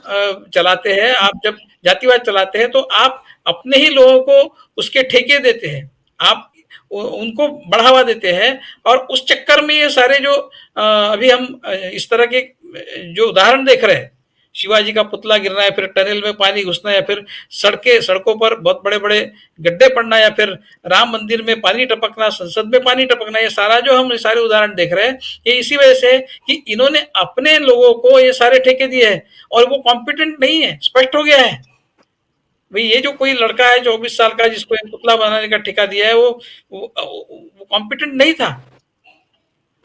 चलाते हैं, आप जब जातिवाद चलाते हैं, तो आप अपने ही लोगों को उसके ठेके देते हैं, आप उनको बढ़ावा देते हैं। और उस चक्कर में ये सारे जो अभी हम इस तरह के जो उदाहरण देख रहे हैं, शिवाजी का पुतला गिरना, या फिर टनल में पानी घुसना, या फिर सड़कों पर बहुत बड़े बड़े गड्ढे पड़ना, या फिर राम मंदिर में पानी टपकना, संसद में पानी टपकना, ये सारा जो हम सारे उदाहरण देख रहे हैं, ये इसी वजह से कि इन्होंने अपने लोगों को ये सारे ठेके दिए हैं और वो कॉम्पिटेंट नहीं है। स्पष्ट हो गया है भाई, ये जो कोई लड़का है 24 साल का जिसको एक पुतला बनाने का ठेका दिया है, वो कॉम्पिटेंट नहीं था।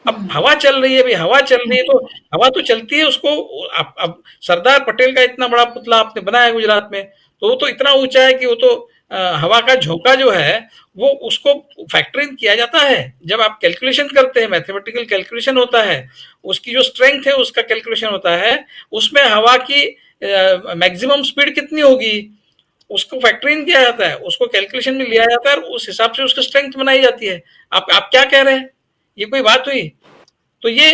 अब हवा चल रही है भाई, हवा चल रही है तो हवा तो चलती है उसको। अब सरदार पटेल का इतना बड़ा पुतला आपने बनाया गुजरात में, तो वो तो इतना ऊंचा है कि वो तो हवा का झोंका जो है वो उसको फैक्टर इन किया जाता है। जब आप कैलकुलेशन करते हैं, मैथमेटिकल कैलकुलेशन होता है, उसकी जो स्ट्रेंथ है उसका कैलकुलेशन होता है, उसमें हवा की मैक्सिमम स्पीड कितनी होगी उसको फैक्टर इन किया जाता है, उसको कैलकुलेशन में लिया जाता है और उस हिसाब से उसकी स्ट्रेंथ बनाई जाती है। आप क्या कह रहे हैं, ये कोई बात हुई? तो ये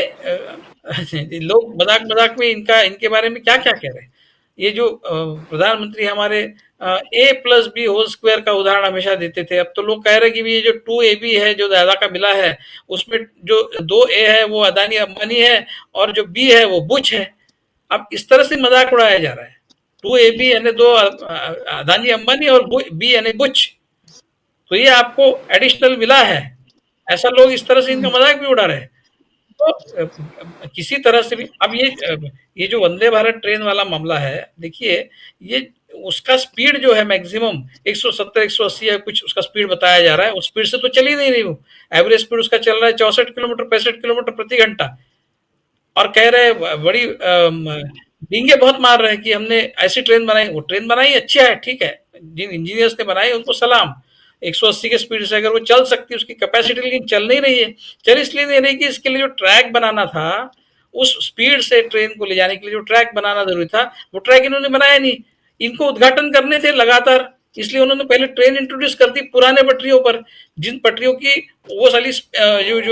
लोग मजाक मजाक में इनके बारे में क्या क्या कह रहे हैं। ये जो प्रधानमंत्री हमारे A+B होल स्क्वायर का उदाहरण हमेशा देते थे, अब तो लोग कह रहे हैं कि ये जो 2AB है जो दादा का मिला है उसमें जो 2A है वो अदानी अंबानी है और जो B है वो बुच है। अब इस तरह से मजाक उड़ाया जा रहा है। 2AB यानी दो अदानी अंबानी और B यानी बुच, तो ये आपको एडिशनल मिला है, ऐसा लोग इस तरह से इनका मजाक भी उड़ा रहे हैं। तो किसी तरह से भी अब ये जो वंदे भारत ट्रेन वाला मामला है, देखिए ये उसका स्पीड जो है मैक्सिमम 170 180 या कुछ उसका स्पीड बताया जा रहा है, उस स्पीड से तो चल ही नहीं रही वो। एवरेज स्पीड उसका चल रहा है 64 किलोमीटर 65 किलोमीटर प्रति घंटा, और कह रहे हैं बड़ी डींगे बहुत मार रहे हैं कि हमने ऐसी ट्रेन बनाई। वो ट्रेन बनाई अच्छा है, ठीक है, जिन इंजीनियर्स ने बनाई उनको सलाम। 180 के स्पीड से अगर वो चल सकती है, उसकी कैपेसिटी, लेकिन चल नहीं रही है। चल इसलिए नहीं रही कि इसके लिए जो ट्रैक बनाना था, उस स्पीड से ट्रेन को ले जाने के लिए जो ट्रैक बनाना जरूरी था, वो ट्रैक इन्होंने बनाया नहीं। इनको उद्घाटन करने थे लगातार, इसलिए उन्होंने पहले ट्रेन इंट्रोड्यूस कर दी पुराने पटरियों पर, जिन पटरियों की वो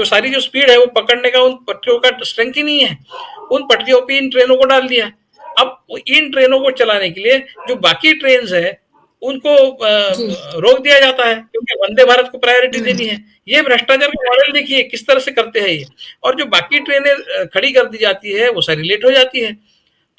सारी जो स्पीड है वो पकड़ने का उन पटरियों का स्ट्रेंथ ही नहीं है। उन पटरियों पे इन ट्रेनों को डाल दिया। अब इन ट्रेनों को चलाने के लिए जो बाकी ट्रेन है उनको रोक दिया जाता है, क्योंकि वंदे भारत को प्रायोरिटी देनी है। ये भ्रष्टाचार का मॉडल देखिए किस तरह से करते हैं ये। और जो बाकी ट्रेनें खड़ी कर दी जाती है वो सारी लेट हो जाती है।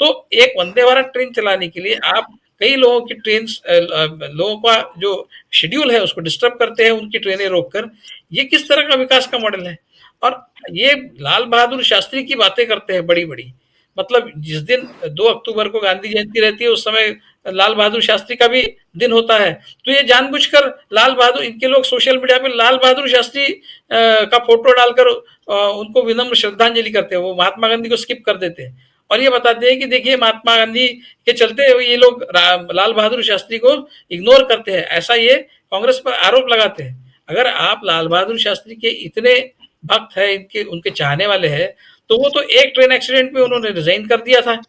तो एक वंदे भारत ट्रेन चलाने के लिए आप कई लोगों की लोगों का जो शेड्यूल है उसको डिस्टर्ब करते हैं, उनकी ट्रेनें रोककर। ये किस तरह का विकास का मॉडल है? और ये लाल बहादुर शास्त्री की बातें करते हैं बड़ी बड़ी, मतलब जिस दिन 2 अक्टूबर को गांधी जयंती रहती है उस समय लाल बहादुर शास्त्री का भी दिन होता है। तो ये जानबूझकर लाल बहादुर, इनके लोग सोशल मीडिया पे लाल बहादुर शास्त्री का फोटो डालकर उनको विनम्र श्रद्धांजलि करते हैं। वो महात्मा गांधी को स्किप कर देते हैं और ये बताते हैं कि देखिए महात्मा गांधी के चलते ये लोग लाल बहादुर शास्त्री को इग्नोर करते हैं, ऐसा ये कांग्रेस पर आरोप लगाते हैं। अगर आप लाल बहादुर शास्त्री के इतने भक्त है, इनके उनके चाहने वाले हैं, तो वो तो एक ट्रेन एक्सीडेंट में उन्होंने रिजाइन कर दिया था।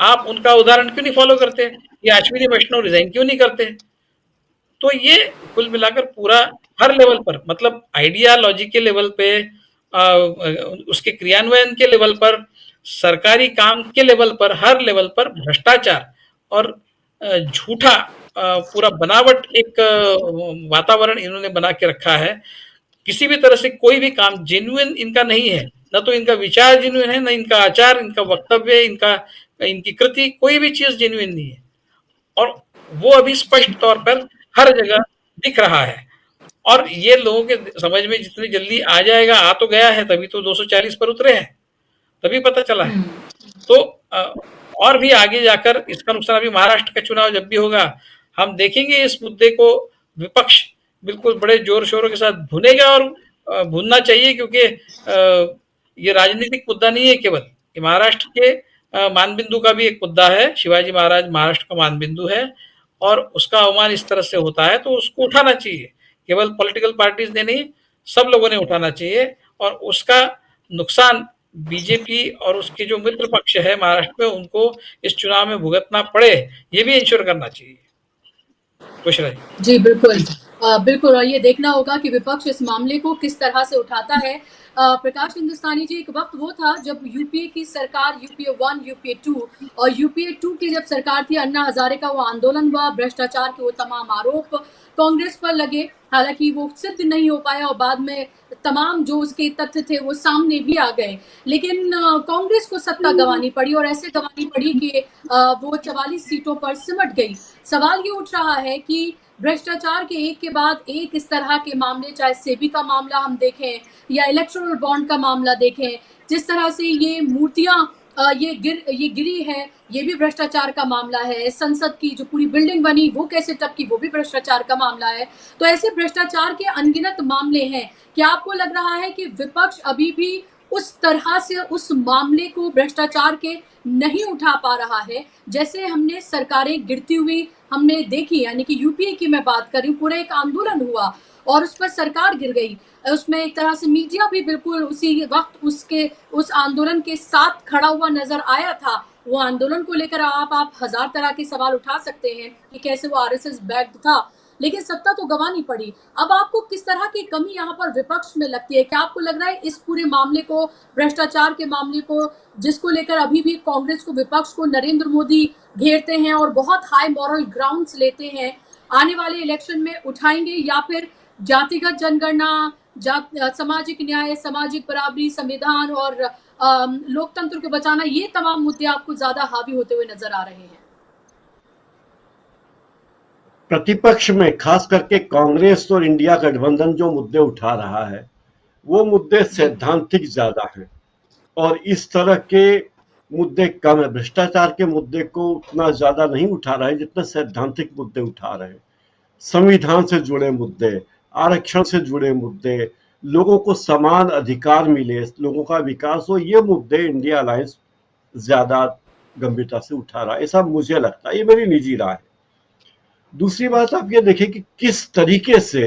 आप उनका उदाहरण क्यों नहीं फॉलो करते? या अश्विनी वैष्णव रिजाइन क्यों नहीं करते? तो ये कुल मिलाकर पूरा हर लेवल पर, मतलब आइडियालॉजी के लेवल पे, उसके क्रियान्वयन के लेवल पर, सरकारी काम के लेवल पर, हर लेवल पर भ्रष्टाचार और झूठा पूरा बनावट एक वातावरण इन्होंने बना के रखा है। किसी भी तरह से कोई भी काम जेन्युइन इनका नहीं है, न तो इनका विचार जेन्युइन है, न इनका आचार, इनका वक्तव्य, इनकी कृति, कोई भी चीज जेन्युइन नहीं है। और वो अभी स्पष्ट तौर पर हर जगह दिख रहा है। और ये लोगों के समझ में जितनी जल्दी आ जाएगा, आ तो गया है, तभी तो 240 पर उतरे हैं, तभी पता चला है। तो और भी आगे जाकर इसका नुकसान, अभी महाराष्ट्र का चुनाव जब भी होगा हम देखेंगे इस मुद्दे को विपक्ष बिल्कुल बड़े जोर शोरों के साथ भुनेगा, और भुनना चाहिए, क्योंकि ये राजनीतिक मुद्दा नहीं है केवल। ये महाराष्ट्र के मानबिंदु का भी एक मुद्दा है। शिवाजी महाराज महाराष्ट्र का मानबिंदु है और उसका अवमान इस तरह से होता है, तो उसको उठाना चाहिए। केवल पॉलिटिकल पार्टीज ने नहीं, सब लोगों ने उठाना चाहिए, और उसका नुकसान बीजेपी और उसके जो मित्र पक्ष है महाराष्ट्र में उनको इस चुनाव में भुगतना पड़े, ये भी इंश्योर करना चाहिए। जी बिल्कुल, बिल्कुल। और ये देखना होगा कि विपक्ष इस मामले को किस तरह से उठाता है। प्रकाश हिंदुस्तानी जी, एक वक्त वो था जब यूपीए की सरकार, यूपीए 1, यूपीए 2 और यूपीए 2 की जब सरकार थी, अन्ना हजारे का वो आंदोलन हुआ, भ्रष्टाचार के वो तमाम आरोप कांग्रेस पर लगे, हालांकि वो सिद्ध नहीं हो पाया और बाद में तमाम जो उसके तथ्य थे वो सामने भी आ गए। लेकिन कांग्रेस को सत्ता गंवानी पड़ी, और ऐसे गंवानी पड़ी कि वो 44 सीटों पर सिमट गई। सवाल ये उठ रहा है कि भ्रष्टाचार के एक के बाद एक इस तरह के मामले, चाहे सेबी का मामला हम देखें या इलेक्टोरल बॉन्ड का मामला देखें, जिस तरह से ये मूर्तियां ये गिरी है, ये भी भ्रष्टाचार का मामला है। संसद की जो पूरी बिल्डिंग बनी वो कैसे टपकी, वो भी भ्रष्टाचार का मामला है। तो ऐसे भ्रष्टाचार के अनगिनत मामले हैं। क्या आपको लग रहा है कि विपक्ष अभी भी उस तरह से उस मामले को भ्रष्टाचार के नहीं उठा पा रहा है, जैसे हमने सरकारें गिरती हुई हमने देखी, यानी कि यूपीए की मैं बात कर रही हूँ, पूरा एक आंदोलन हुआ और उस पर सरकार गिर गई। उसमें एक तरह से मीडिया भी बिल्कुल उसी वक्त उस आंदोलन के साथ खड़ा हुआ नजर आया था। वो आंदोलन को लेकर आप हजार तरह के सवाल उठा सकते हैं कि कैसे वो आरएसएस बैक्ड था, लेकिन सत्ता तो गंवानी पड़ी। अब आपको किस तरह की कमी यहाँ पर विपक्ष में लगती है? क्या आपको लग रहा है इस पूरे मामले को, भ्रष्टाचार के मामले को, जिसको लेकर अभी भी कांग्रेस को, विपक्ष को नरेंद्र मोदी घेरते हैं और बहुत हाई मॉरल ग्राउंड्स लेते हैं, आने वाले इलेक्शन में उठाएंगे, या फिर जातिगत जनगणना, सामाजिक न्याय, सामाजिक बराबरी, संविधान और लोकतंत्र को बचाना, ये तमाम मुद्दे आपको ज्यादा हावी होते हुए नजर आ रहे हैं? प्रतिपक्ष में खास करके कांग्रेस और इंडिया गठबंधन जो मुद्दे उठा रहा है वो मुद्दे सैद्धांतिक ज्यादा हैं और इस तरह के मुद्दे कम है। भ्रष्टाचार के मुद्दे को उतना ज्यादा नहीं उठा रहा है जितना सैद्धांतिक मुद्दे उठा रहे हैं। संविधान से जुड़े मुद्दे, आरक्षण से जुड़े मुद्दे, लोगों को समान अधिकार मिले, लोगों का विकास हो, ये मुद्दे इंडिया अलायंस ज्यादा गंभीरता से उठा रहा है, ऐसा मुझे लगता है। ये मेरी निजी राय है। दूसरी बात आप ये देखें कि किस तरीके से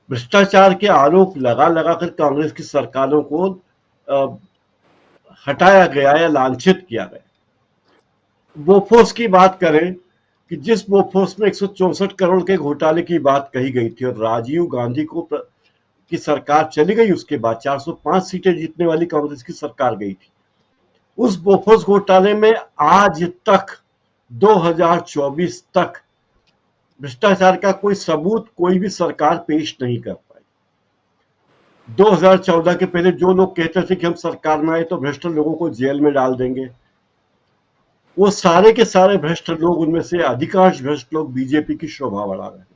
भ्रष्टाचार के आरोप लगा लगाकर कांग्रेस की सरकारों को हटाया गया या लांछित किया गया। बोफोर्स की बात करें कि जिस बोफोर्स में 164 करोड़ के घोटाले की बात कही गई थी और राजीव गांधी की सरकार चली गई, उसके बाद 405 सीटें जीतने वाली कांग्रेस की सरकार गई थी। उस बोफोर्स घोटाले में आज तक 2024 तक भ्रष्टाचार का कोई सबूत कोई भी सरकार पेश नहीं कर पाई। 2014 के पहले जो लोग कहते थे कि हम सरकार में आए तो भ्रष्ट लोगों को जेल में डाल देंगे, वो सारे के सारे भ्रष्ट लोग, उनमें से अधिकांश भ्रष्ट लोग बीजेपी की शोभा बढ़ा रहे हैं।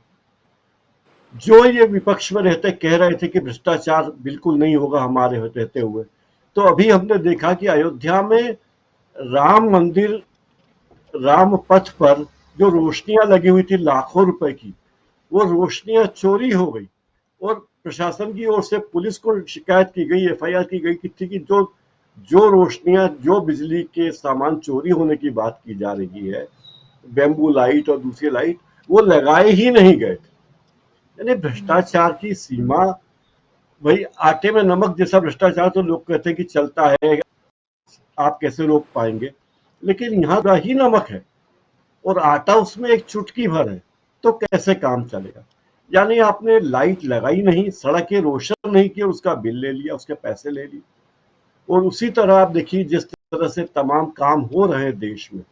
जो ये विपक्ष में रहते कह रहे थे कि भ्रष्टाचार बिल्कुल नहीं होगा हमारे रहते हुए, तो अभी हमने देखा कि अयोध्या में राम मंदिर, राम पथ पर जो रोशनियां लगी हुई थी लाखों रुपए की, वो रोशनियां चोरी हो गई और प्रशासन की ओर से पुलिस को शिकायत की गई, एफआईआर की गई कि थी कि जो रोशनियां, जो बिजली के सामान चोरी होने की बात की जा रही है, बैम्बू लाइट और दूसरी लाइट, वो लगाए ही नहीं गए थे। यानी भ्रष्टाचार की सीमा, भाई आटे में नमक जैसा भ्रष्टाचार तो लोग कहते हैं कि चलता है, आप कैसे रोक पाएंगे, लेकिन यहाँ का ही नमक है और आटा उसमें एक चुटकी भर है, तो कैसे काम चलेगा? यानी आपने लाइट लगाई नहीं, सड़कें रोशन नहीं की, उसका बिल ले लिया, उसके पैसे ले लिए। और उसी तरह आप देखिए जिस तरह से तमाम काम हो रहे हैं देश में,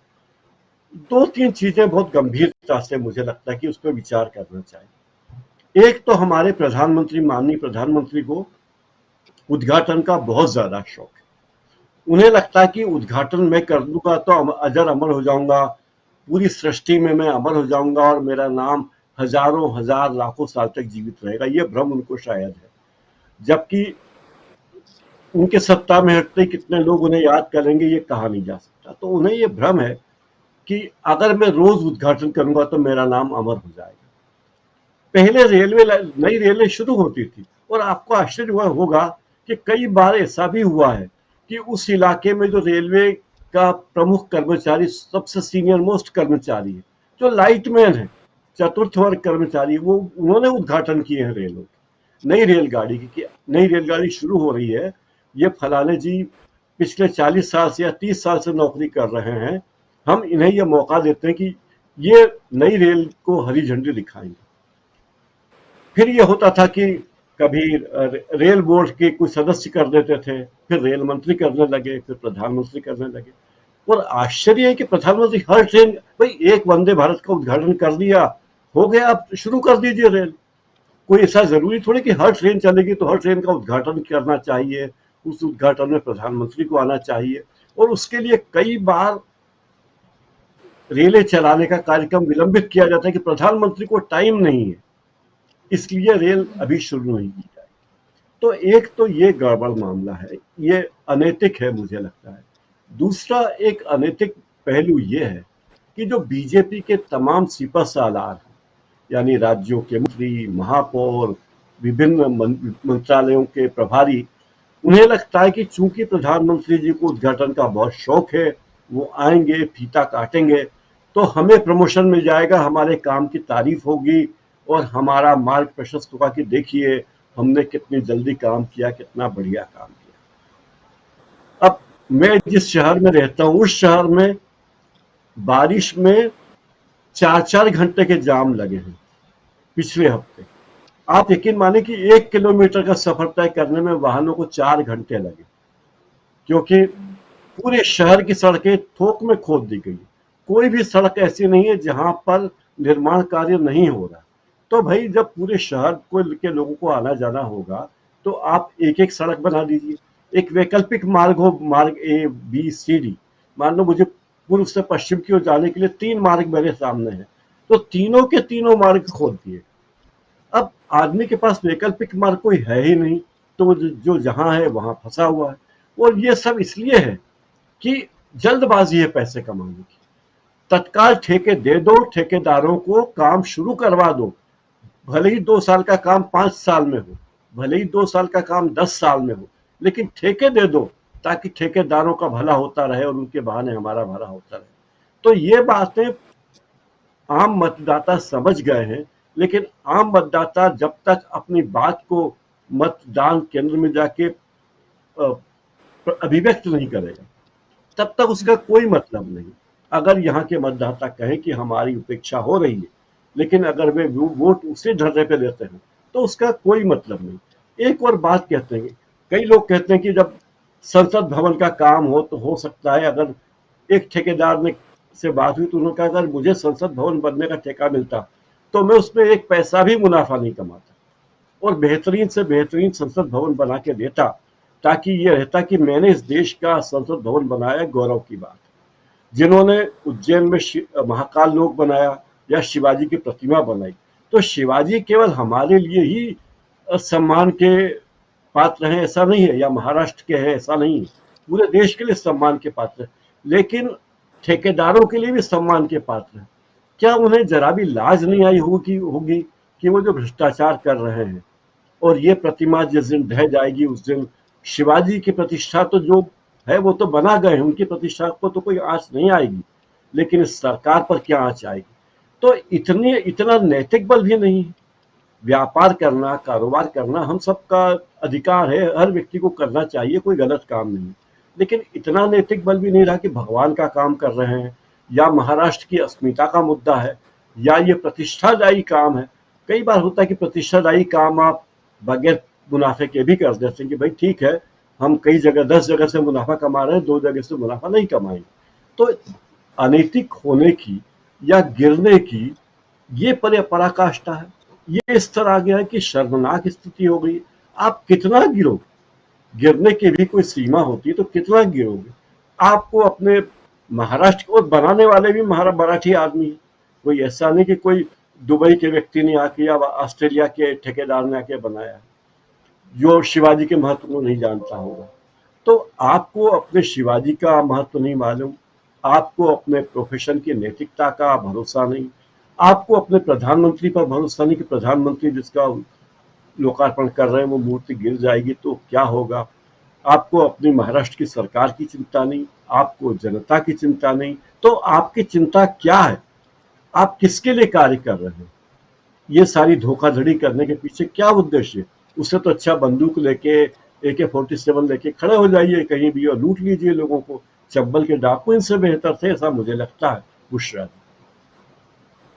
2-3 चीजें बहुत गंभीरता से मुझे लगता है कि उस पर विचार करना चाहिए। एक तो हमारे प्रधानमंत्री, माननीय प्रधानमंत्री को उद्घाटन का बहुत ज्यादा शौक है। उन्हें लगता है कि उद्घाटन मैं कर दूंगा तो अजर अमर हो जाऊंगा, पूरी सृष्टि में मैं अमर हो जाऊंगा और मेरा नाम हजारों, हजार, लाखों साल तक जीवित रहेगा। ये भ्रम उनको शायद है, जबकि उनके सत्ता में हटते कितने लोग उन्हें याद करेंगे ये कहा नहीं जा सकता। तो उन्हें ये भ्रम है कि अगर मैं रोज उद्घाटन करूंगा तो मेरा नाम अमर हो जाएगा। पहले नई रेलवे शुरू होती थी और आपको आश्चर्य होगा कि कई बार ऐसा भी हुआ है कि उस इलाके में जो रेलवे का प्रमुख कर्मचारी, सबसे सीनियर मोस्ट कर्मचारी है, जो लाइटमैन है, चतुर्थ वर्ग कर्मचारी, वो उन्होंने उद्घाटन किए हैं रेलों की, नई रेलगाड़ी की। नई रेलगाड़ी शुरू हो रही है, ये फलाने जी पिछले 40 साल से या 30 साल से नौकरी कर रहे हैं, हम इन्हें ये मौका देते हैं कि ये नई रेल को हरी झंडी दिखाएंगे। फिर ये होता था कि कभी रेल बोर्ड के कुछ सदस्य कर देते थे, फिर रेल मंत्री करने लगे, फिर प्रधानमंत्री करने लगे। और आश्चर्य है कि प्रधानमंत्री हर ट्रेन, भाई एक वंदे भारत का उद्घाटन कर दिया, हो गया, आप शुरू कर दीजिए रेल। कोई ऐसा जरूरी थोड़ी कि हर ट्रेन चलेगी तो हर ट्रेन का उद्घाटन करना चाहिए, उस उद्घाटन में प्रधानमंत्री को आना चाहिए। और उसके लिए कई बार रेलें चलाने का कार्यक्रम विलंबित किया जाता है कि प्रधानमंत्री को टाइम नहीं है, इसलिए रेल अभी शुरू नहीं की जाए। तो एक तो ये गड़बड़ मामला है, ये अनैतिक है मुझे लगता है। दूसरा एक अनैतिक पहलू ये है कि जो बीजेपी के तमाम सिपहसालार हैं, यानी राज्यों के मंत्री, महापौर, विभिन्न मंत्रालयों के प्रभारी, उन्हें लगता है कि चूंकि प्रधानमंत्री जी को उद्घाटन का बहुत शौक है, वो आएंगे, फीता काटेंगे, तो हमें प्रमोशन मिल जाएगा, हमारे काम की तारीफ होगी और हमारा मार्ग प्रशस्त होगा कि देखिए हमने कितनी जल्दी काम किया, कितना बढ़िया काम किया। अब मैं जिस शहर में रहता हूँ उस शहर में बारिश में 4-4 घंटे के जाम लगे हैं पिछले हफ्ते। आप यकीन माने कि 1 किलोमीटर का सफर तय करने में वाहनों को 4 घंटे लगे, क्योंकि पूरे शहर की सड़कें थोक में खोद दी गई। कोई भी सड़क ऐसी नहीं है जहां पर निर्माण कार्य नहीं हो रहा। तो भाई जब पूरे शहर के लोगों को आना जाना होगा तो आप एक एक सड़क बना दीजिए, एक वैकल्पिक मार्ग हो, मार्ग ए बी सी डी। मान लो मुझे पूर्व से पश्चिम की ओर जाने के लिए 3 मार्ग मेरे सामने है, तो तीनों के तीनों मार्ग खोद दिए। अब आदमी के पास वैकल्पिक मार्ग कोई है ही नहीं, तो जो जहां है वहां फंसा हुआ है। और ये सब इसलिए है कि जल्दबाजी है पैसे कमाने की। तत्काल ठेके दे दो, ठेकेदारों को काम शुरू करवा दो, भले ही 2 साल का काम 5 साल में हो, भले ही 2 साल का काम 10 साल में हो, लेकिन ठेके दे दो ताकि ठेकेदारों का भला होता रहे और उनके बहाने हमारा भला होता रहे। तो ये बातें आम मतदाता समझ गए हैं, लेकिन आम मतदाता जब तक अपनी बात को मतदान केंद्र में जाके अभिव्यक्त नहीं करेगा तब तक उसका कोई मतलब नहीं। अगर यहाँ के मतदाता कहें कि हमारी उपेक्षा हो रही है, लेकिन अगर वे वोट उसी ढर्रे पे लेते हैं तो उसका कोई मतलब नहीं। एक और बात कहते हैं, कई लोग कहते हैं कि जब संसद भवन का काम हो तो हो सकता है, अगर एक ठेकेदार ने से बात हुई तो उन्होंने कहा अगर मुझे संसद भवन बनने का ठेका मिलता तो मैं उसमें एक पैसा भी मुनाफा नहीं कमाता और बेहतरीन से बेहतरीन संसद भवन बना के देता, ताकि ये रहता कि मैंने इस देश का संसद भवन बनाया, गौरव की बात। जिन्होंने उज्जैन में महाकाल लोक बनाया या शिवाजी की प्रतिमा बनाई, तो शिवाजी केवल हमारे लिए ही सम्मान के पात्र हैं ऐसा नहीं है, या महाराष्ट्र के हैं ऐसा नहीं है, पूरे देश के लिए सम्मान के पात्र है, लेकिन ठेकेदारों के लिए भी सम्मान के पात्र है। क्या उन्हें जरा भी लाज नहीं आई होगी कि वो जो भ्रष्टाचार कर रहे हैं, और ये प्रतिमा जिस दिन ढह जाएगी उस दिन शिवाजी की प्रतिष्ठा तो जो है वो तो बना गए हैं, उनकी प्रतिष्ठा को तो कोई आँच नहीं आएगी, लेकिन इस सरकार पर क्या आँच आएगी। तो इतना नैतिक बल भी नहीं है। व्यापार करना, कारोबार करना हम सबका अधिकार है, हर व्यक्ति को करना चाहिए, कोई गलत काम नहीं, लेकिन इतना नैतिक बल भी नहीं रहा कि भगवान का काम कर रहे हैं, या महाराष्ट्र की अस्मिता का मुद्दा है, या ये प्रतिष्ठादायी काम है। कई बार होता है कि प्रतिष्ठादायी काम आप बगैर मुनाफे के भी कर देते हैं कि भाई ठीक है, हम कई जगह 10 जगह से मुनाफा कमा रहे हैं, 2 जगह से मुनाफा नहीं कमाएंगे। तो अनैतिक होने की या गिरने की ये पराकाष्ठा है। ये इस तरह आ गया है कि शर्मनाक स्थिति हो गई। आप कितना गिरोगे, गिरने की भी कोई सीमा होती है, तो कितना गिरोगे। आपको अपने महाराष्ट्र को बनाने वाले भी मराठी आदमी है, कोई ऐसा नहीं कि कोई दुबई के व्यक्ति ने आके या ऑस्ट्रेलिया के ठेकेदार ने आके बनाया जो शिवाजी के महत्व को नहीं जानता होगा। तो आपको अपने शिवाजी का महत्व नहीं मालूम, आपको अपने प्रोफेशन की नैतिकता का भरोसा नहीं, आपको अपने प्रधानमंत्री पर भरोसा नहीं कि प्रधानमंत्री जिसका लोकार्पण कर रहे हैं वो मूर्ति गिर जाएगी तो क्या होगा। आपको अपनी महाराष्ट्र की सरकार की चिंता नहीं, आपको जनता की चिंता नहीं। तो आपकी चिंता क्या है, आप किसके लिए कार्य कर रहे हैं। ये सारी धोखाधड़ी करने के पीछे क्या उद्देश्य है। उससे तो अच्छा बंदूक लेके AK-47 लेके खड़े हो जाइए कहीं भी और लूट लीजिए लोगों को। चंबल के डाकू इनसे बेहतर थे, ऐसा मुझे लगता है। बुशरा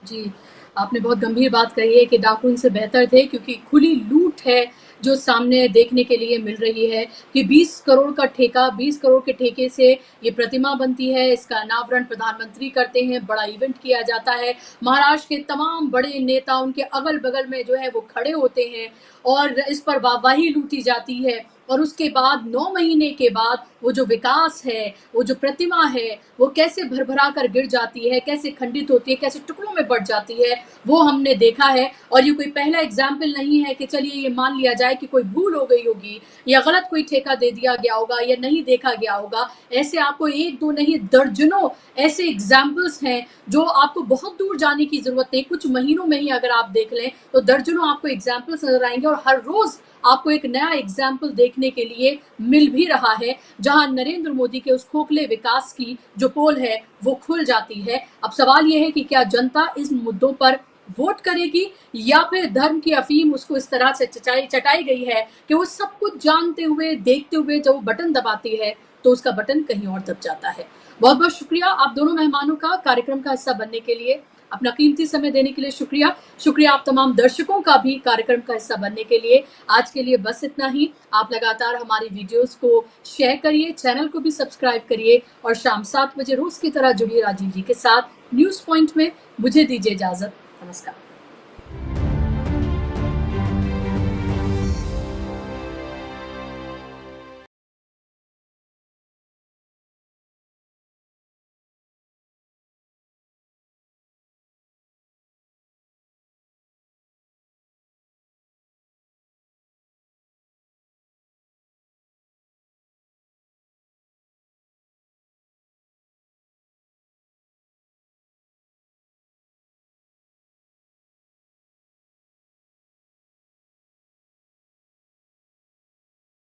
जी, आपने बहुत गंभीर बात कही है कि डाकू इनसे बेहतर थे, क्योंकि खुली लूट है जो सामने देखने के लिए मिल रही है कि 20 करोड़ का ठेका, 20 करोड़ के ठेके से ये प्रतिमा बनती है, इसका अनावरण प्रधानमंत्री करते हैं, बड़ा इवेंट किया जाता है, महाराष्ट्र के तमाम बड़े नेता उनके अगल बगल में जो है वो खड़े होते हैं और इस पर वाहवाही लूटी जाती है। और उसके बाद 9 महीने के बाद वो जो विकास है, वो जो प्रतिमा है, वो कैसे भरभरा कर गिर जाती है, कैसे खंडित होती है, कैसे टुकड़ों में बढ़ जाती है, वो हमने देखा है। और ये कोई पहला एग्जाम्पल नहीं है कि चलिए ये मान लिया जाए कि कोई भूल हो गई होगी या गलत कोई ठेका दे दिया गया होगा या नहीं देखा गया होगा। ऐसे आपको 1-2 नहीं दर्जनों ऐसे एग्जाम्पल्स हैं जो आपको बहुत दूर जाने की जरूरत नहीं, कुछ महीनों में ही अगर आप देख लें तो दर्जनों आपको एग्जाम्पल्स नजर आएंगे और हर रोज आपको एक नया एग्जाम्पल देखने के लिए मिल भी रहा है, जहां नरेंद्र मोदी के उस खोखले विकास की जो पोल है वो खुल जाती है। अब सवाल यह है कि क्या जनता इस मुद्दों पर वोट करेगी या फिर धर्म की अफीम उसको इस तरह से चटाई गई है कि वो सब कुछ जानते हुए, देखते हुए जब वो बटन दबाती है तो उसका बटन कहीं और दब जाता है। बहुत बहुत शुक्रिया आप दोनों मेहमानों का कार्यक्रम का हिस्सा बनने के लिए, अपना कीमती समय देने के लिए शुक्रिया। शुक्रिया आप तमाम दर्शकों का भी कार्यक्रम का हिस्सा बनने के लिए। आज के लिए बस इतना ही। आप लगातार हमारी वीडियोस को शेयर करिए, चैनल को भी सब्सक्राइब करिए और शाम 7 बजे रोज की तरह जुड़िए राजीव जी के साथ न्यूज पॉइंट में। मुझे दीजिए इजाजत। नमस्कार।